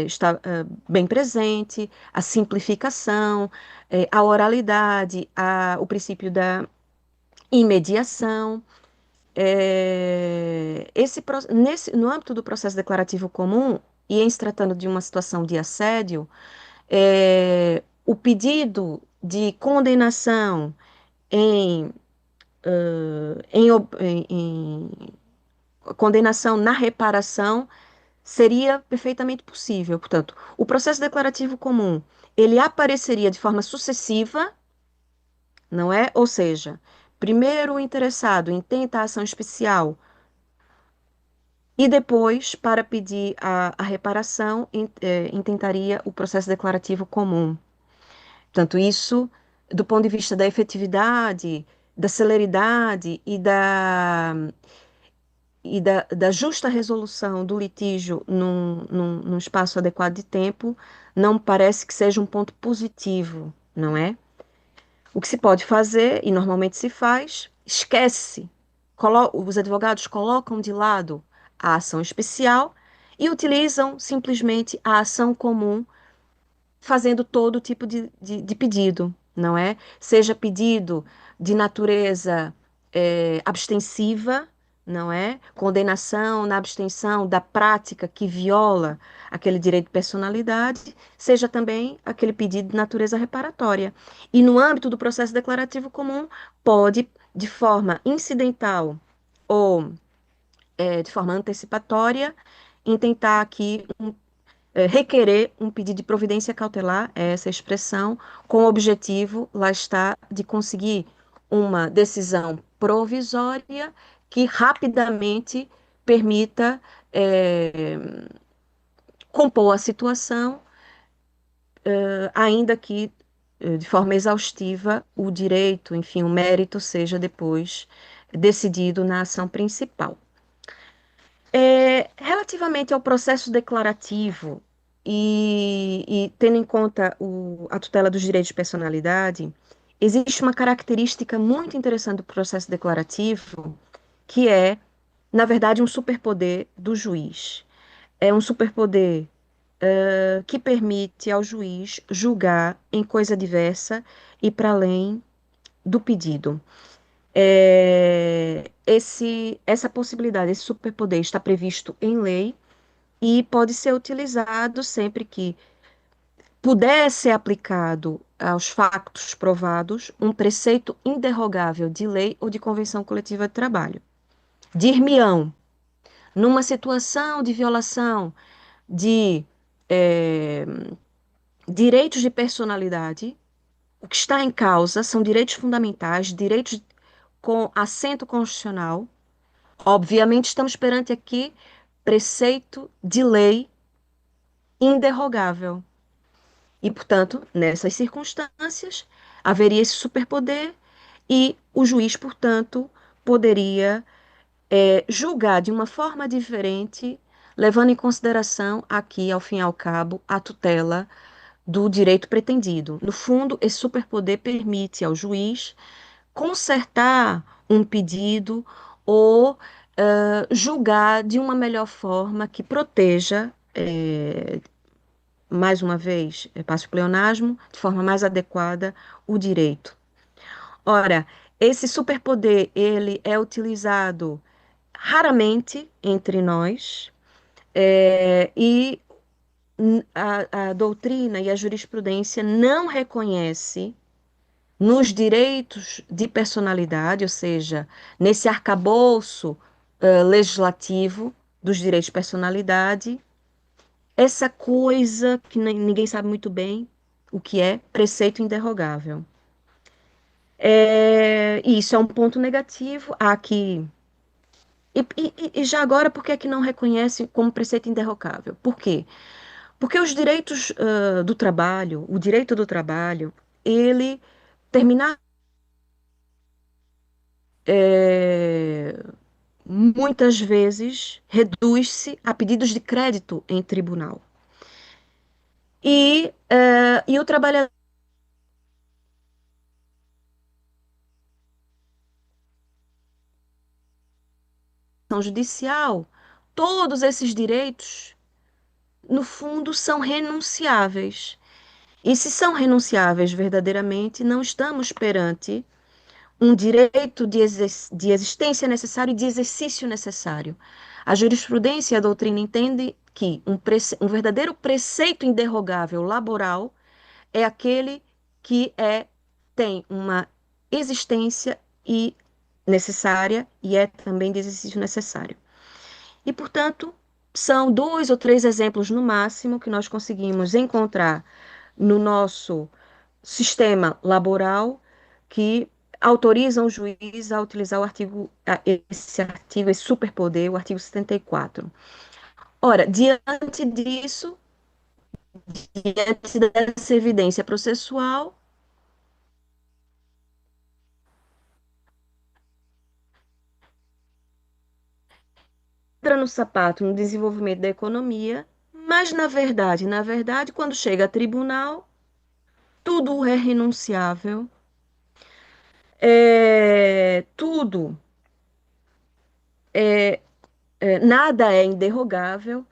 está bem presente, a simplificação, a oralidade, o princípio da imediação. No âmbito do processo declarativo comum, e em se tratando de uma situação de assédio, o pedido de condenação em, em condenação na reparação seria perfeitamente possível. Portanto, o processo declarativo comum, ele apareceria de forma sucessiva, não é? Ou seja, primeiro o interessado intenta a ação especial e depois, para pedir a reparação, intentaria o processo declarativo comum. Portanto, isso, do ponto de vista da efetividade, da celeridade da justa resolução do litígio num espaço adequado de tempo, não parece que seja um ponto positivo, não é? O que se pode fazer, e normalmente se faz, esquece. Os advogados colocam de lado a ação especial e utilizam simplesmente a ação comum, fazendo todo tipo de pedido, não é? Seja pedido de natureza abstensiva, não é? Condenação na abstenção da prática que viola aquele direito de personalidade, seja também aquele pedido de natureza reparatória. E no âmbito do processo declarativo comum, pode, de forma incidental ou de forma antecipatória, intentar aqui requerer um pedido de providência cautelar, é essa expressão, com o objetivo, lá está, de conseguir uma decisão provisória que rapidamente permita compor a situação, ainda que de forma exaustiva o direito, enfim, o mérito seja depois decidido na ação principal. Relativamente ao processo declarativo e tendo em conta a tutela dos direitos de personalidade, existe uma característica muito interessante do processo declarativo, que é, na verdade, um superpoder do juiz. É um superpoder que permite ao juiz julgar em coisa diversa e para além do pedido. Essa possibilidade, esse superpoder está previsto em lei e pode ser utilizado sempre que puder ser aplicado aos factos provados um preceito inderrogável de lei ou de convenção coletiva de trabalho. Dir-me-ão, numa situação de violação de direitos de personalidade, o que está em causa são direitos fundamentais, direitos com assento constitucional. Obviamente, estamos perante aqui preceito de lei inderrogável. E, portanto, nessas circunstâncias, haveria esse superpoder e o juiz, portanto, poderia julgar de uma forma diferente, levando em consideração aqui, ao fim e ao cabo, a tutela do direito pretendido. No fundo, esse superpoder permite ao juiz consertar um pedido ou julgar de uma melhor forma que proteja, mais uma vez, passo o pleonasmo, de forma mais adequada o direito. Ora, esse superpoder, ele é utilizado raramente entre nós, e a doutrina e a jurisprudência não reconhece nos direitos de personalidade, ou seja, nesse arcabouço legislativo dos direitos de personalidade, essa coisa que ninguém sabe muito bem o que é preceito inderrogável. E isso é um ponto negativo. Aqui. E já agora, por que é que não reconhece como preceito inderrogável? Por quê? Porque os direitos do trabalho, o direito do trabalho, ele termina muitas vezes reduz-se a pedidos de crédito em tribunal. E o trabalhador judicial, todos esses direitos, no fundo, são renunciáveis. E se são renunciáveis verdadeiramente, não estamos perante um direito de existência necessário e de exercício necessário. A jurisprudência e a doutrina entendem que um verdadeiro preceito inderrogável laboral é aquele que tem uma existência e necessária e é também de exercício necessário. E, portanto, são 2 ou 3 exemplos no máximo que nós conseguimos encontrar no nosso sistema laboral que autorizam o juiz a utilizar esse superpoder, o artigo 74. Ora, diante dessa evidência processual, entra no sapato no desenvolvimento da economia, mas na verdade, quando chega a tribunal, tudo é renunciável, tudo, nada é inderrogável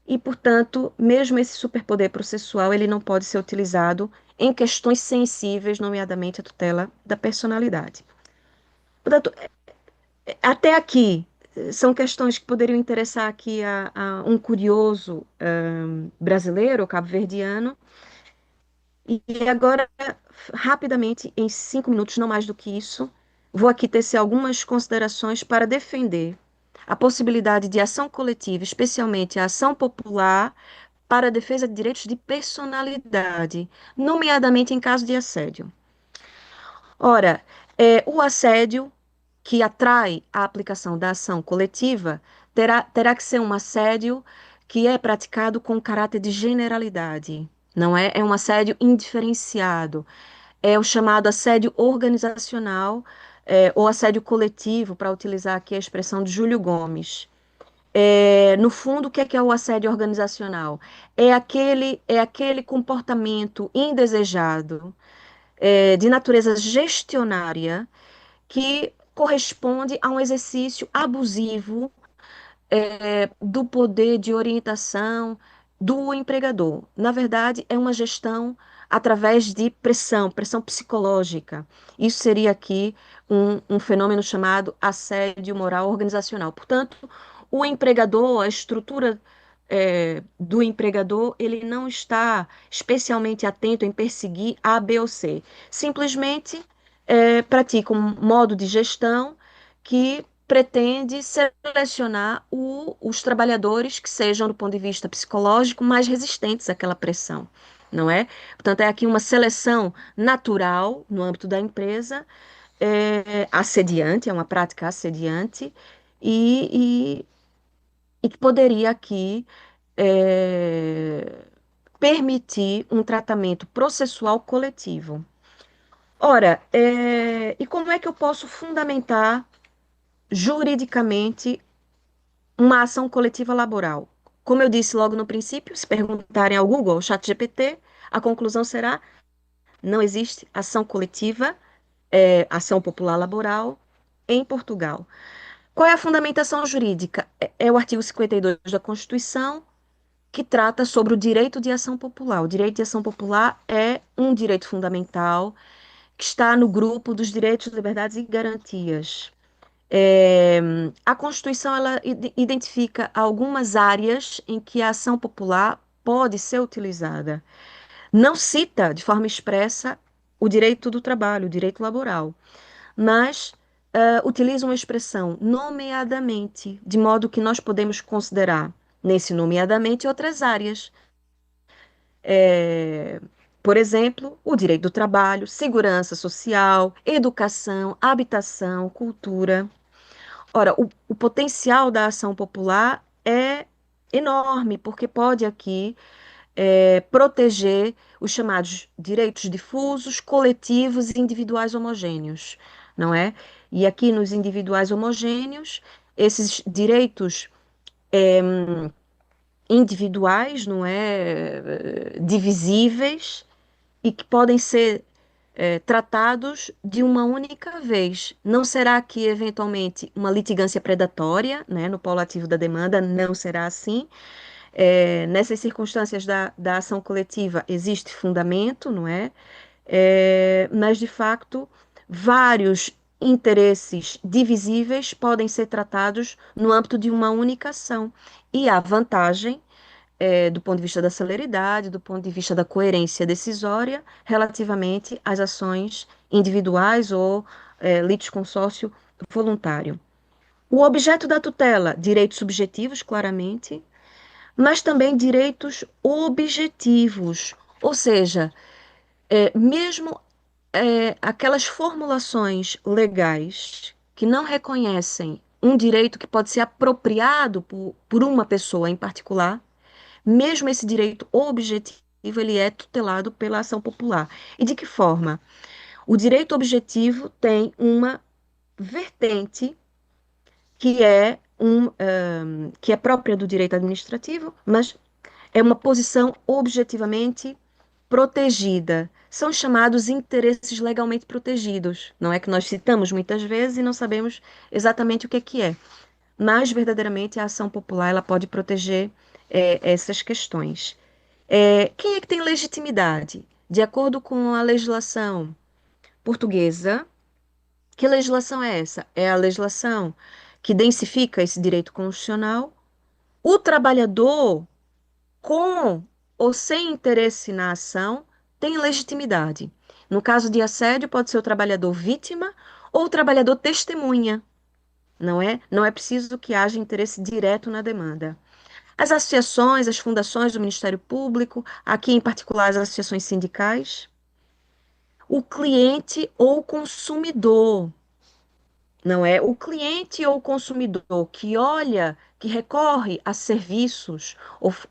e, portanto, mesmo esse superpoder processual, ele não pode ser utilizado em questões sensíveis, nomeadamente a tutela da personalidade. Portanto, até aqui, são questões que poderiam interessar aqui a um curioso brasileiro, cabo-verdiano. E agora, rapidamente, em 5 minutos, não mais do que isso, vou aqui tecer algumas considerações para defender a possibilidade de ação coletiva, especialmente a ação popular, para a defesa de direitos de personalidade, nomeadamente em caso de assédio. Ora, o assédio que atrai a aplicação da ação coletiva terá que ser um assédio que é praticado com caráter de generalidade, não é? É um assédio indiferenciado, é o chamado assédio organizacional, ou assédio coletivo, para utilizar aqui a expressão de Júlio Gomes. No fundo, o que é o assédio organizacional? É aquele comportamento indesejado, de natureza gestionária, que corresponde a um exercício abusivo do poder de orientação do empregador. Na verdade, é uma gestão através de pressão psicológica. Isso seria aqui um fenômeno chamado assédio moral organizacional. Portanto, o empregador, a estrutura do empregador, ele não está especialmente atento em perseguir A, B ou C. Simplesmente pratica um modo de gestão que pretende selecionar os trabalhadores que sejam, do ponto de vista psicológico, mais resistentes àquela pressão, não é? Portanto, é aqui uma seleção natural no âmbito da empresa, assediante, é uma prática assediante, e que poderia aqui permitir um tratamento processual coletivo. Ora, e como é que eu posso fundamentar juridicamente uma ação coletiva laboral? Como eu disse logo no princípio, se perguntarem ao Google, ao ChatGPT, a conclusão será: não existe ação coletiva, ação popular laboral em Portugal. Qual é a fundamentação jurídica? É o artigo 52 da Constituição, que trata sobre o direito de ação popular. O direito de ação popular é um direito fundamental que está no grupo dos direitos, liberdades e garantias. A Constituição ela identifica algumas áreas em que a ação popular pode ser utilizada. Não cita de forma expressa o direito do trabalho, o direito laboral, mas utiliza uma expressão nomeadamente, de modo que nós podemos considerar nesse nomeadamente outras áreas. Por exemplo, o direito do trabalho, segurança social, educação, habitação, cultura. Ora, o potencial da ação popular é enorme, porque pode aqui proteger os chamados direitos difusos, coletivos e individuais homogêneos, não é? E aqui nos individuais homogêneos, esses direitos individuais, não é? Divisíveis e que podem ser tratados de uma única vez. Não será aqui, eventualmente, uma litigância predatória, né, no polo ativo da demanda, não será assim. Nessas circunstâncias da ação coletiva existe fundamento, não é? Mas, de facto, vários interesses divisíveis podem ser tratados no âmbito de uma única ação. E há vantagem do ponto de vista da celeridade, do ponto de vista da coerência decisória, relativamente às ações individuais ou litisconsórcio voluntário. O objeto da tutela, direitos subjetivos, claramente, mas também direitos objetivos, ou seja, mesmo aquelas formulações legais que não reconhecem um direito que pode ser apropriado por uma pessoa em particular, mesmo esse direito objetivo, ele é tutelado pela ação popular. E de que forma? O direito objetivo tem uma vertente que é que é própria do direito administrativo, mas é uma posição objetivamente protegida. São chamados interesses legalmente protegidos. Não é que nós citamos muitas vezes e não sabemos exatamente o que é. Mas, verdadeiramente, a ação popular ela pode proteger essas questões. Quem é que tem legitimidade? De acordo com a legislação portuguesa, que legislação é essa? É a legislação que densifica esse direito constitucional. O trabalhador, com ou sem interesse na ação, tem legitimidade. No caso de assédio, pode ser o trabalhador vítima ou o trabalhador testemunha. Não é? Não é preciso que haja interesse direto na demanda. As associações, as fundações do Ministério Público, aqui em particular as associações sindicais, o cliente ou o consumidor, não é? O cliente ou o consumidor que olha, que recorre a serviços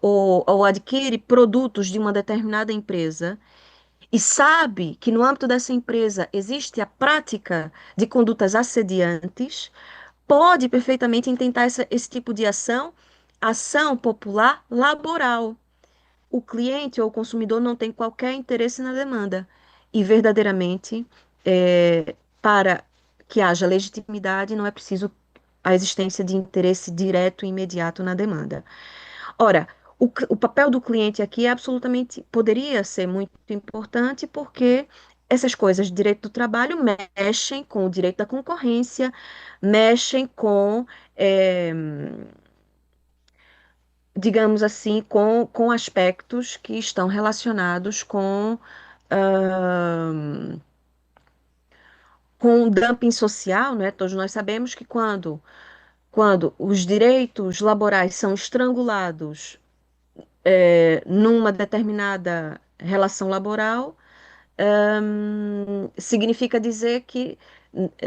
ou adquire produtos de uma determinada empresa e sabe que no âmbito dessa empresa existe a prática de condutas assediantes, pode perfeitamente intentar esse tipo de ação popular laboral. O cliente ou o consumidor não tem qualquer interesse na demanda. E verdadeiramente, para que haja legitimidade, não é preciso a existência de interesse direto e imediato na demanda. Ora, o papel do cliente aqui é absolutamente, poderia ser muito importante, porque essas coisas de direito do trabalho mexem com o direito da concorrência, mexem com, digamos assim, com aspectos que estão relacionados ahn, com o dumping social, né? Todos nós sabemos que quando os direitos laborais são estrangulados numa determinada relação laboral, significa dizer que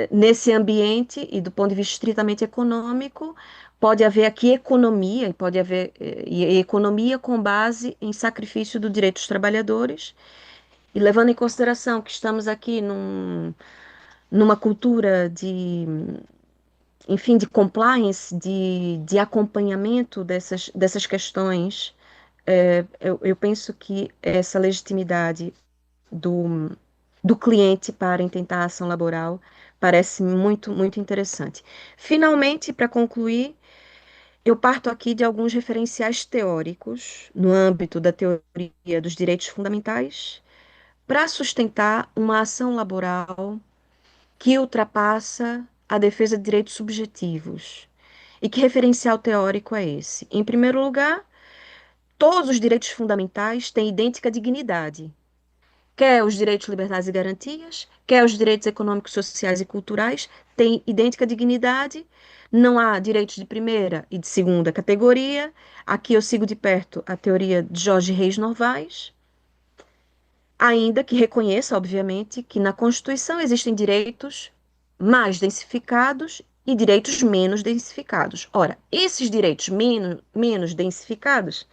nesse ambiente e do ponto de vista estritamente econômico, pode haver aqui economia, e pode haver e economia com base em sacrifício do direito dos trabalhadores, e levando em consideração que estamos aqui numa cultura enfim, de compliance, de acompanhamento dessas questões, eu penso que essa legitimidade do cliente para intentar a ação laboral parece muito, muito interessante. Finalmente, para concluir, eu parto aqui de alguns referenciais teóricos no âmbito da teoria dos direitos fundamentais para sustentar uma ação laboral que ultrapassa a defesa de direitos subjetivos. E que referencial teórico é esse? Em primeiro lugar, todos os direitos fundamentais têm idêntica dignidade. Quer os direitos, liberdades e garantias, quer os direitos econômicos, sociais e culturais, têm idêntica dignidade. Não há direitos de primeira e de segunda categoria. Aqui eu sigo de perto a teoria de Jorge Reis Novaes, ainda que reconheça, obviamente, que na Constituição existem direitos mais densificados e direitos menos densificados. Ora, esses direitos menos densificados,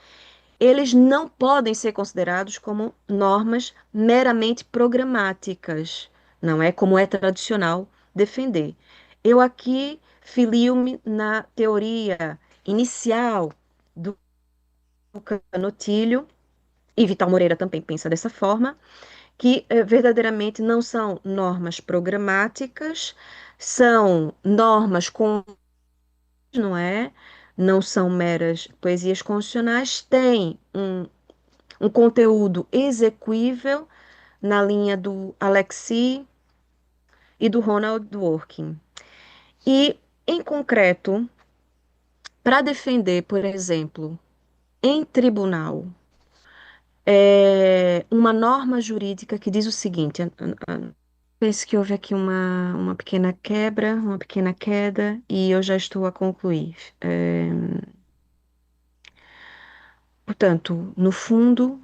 eles não podem ser considerados como normas meramente programáticas, não é como é tradicional defender. Eu aqui filio-me na teoria inicial do Canotilho, e Vital Moreira também pensa dessa forma, que verdadeiramente não são normas programáticas, são normas com, não é? Não são meras poesias constitucionais, têm um conteúdo exequível na linha do Alexis e do Ronald Dworkin. E, em concreto, para defender, por exemplo, em tribunal uma norma jurídica que diz o seguinte: penso que houve aqui uma pequena quebra, uma pequena queda, e eu já estou a concluir. Portanto, no fundo,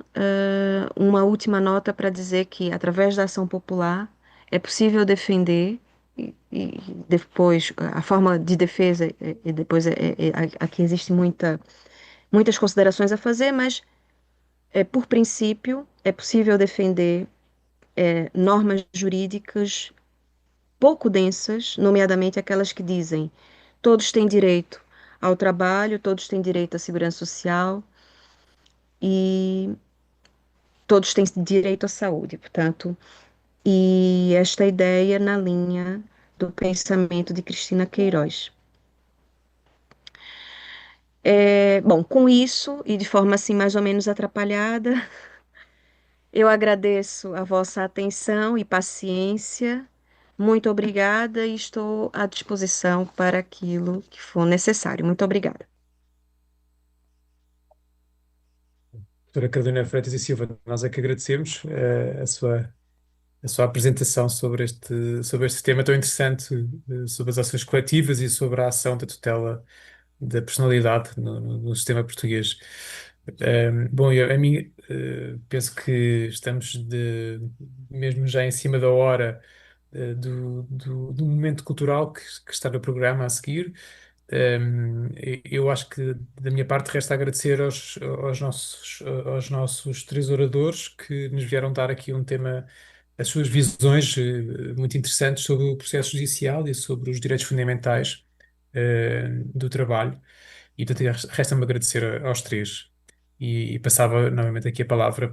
uma última nota para dizer que, através da ação popular, é possível defender, e depois, a forma de defesa, e depois aqui existe muitas considerações a fazer, mas, por princípio, é possível defender normas jurídicas pouco densas, nomeadamente aquelas que dizem todos têm direito ao trabalho, todos têm direito à segurança social e todos têm direito à saúde, portanto, e esta ideia na linha do pensamento de Cristina Queiroz. Bom, com isso, e de forma assim mais ou menos atrapalhada, eu agradeço a vossa atenção e paciência. Muito obrigada e estou à disposição para aquilo que for necessário. Muito obrigada. Doutora Carolina Freitas e Silva, nós é que agradecemos a sua apresentação sobre este tema tão interessante, sobre as ações coletivas e sobre a ação da tutela da personalidade no sistema português. Bom, a mim penso que estamos mesmo já em cima da hora do momento cultural que está no programa a seguir. Eu acho que da minha parte resta agradecer aos nossos três oradores que nos vieram dar aqui um tema, as suas visões muito interessantes sobre o processo judicial e sobre os direitos fundamentais do trabalho. E portanto, resta-me agradecer aos três. E passava novamente aqui a palavra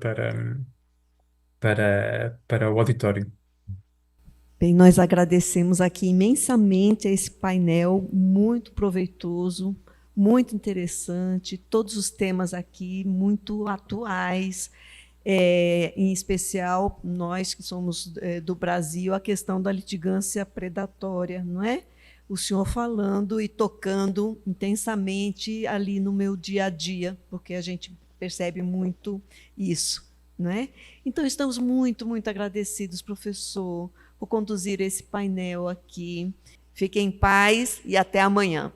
para o auditório. Bem, nós agradecemos aqui imensamente esse painel muito proveitoso, muito interessante, todos os temas aqui muito atuais, em especial nós que somos do Brasil, a questão da litigância predatória, não é? O senhor falando e tocando intensamente ali no meu dia a dia, porque a gente percebe muito isso, não é? Então, estamos muito, muito agradecidos, professor, por conduzir esse painel aqui. Fiquem em paz e até amanhã.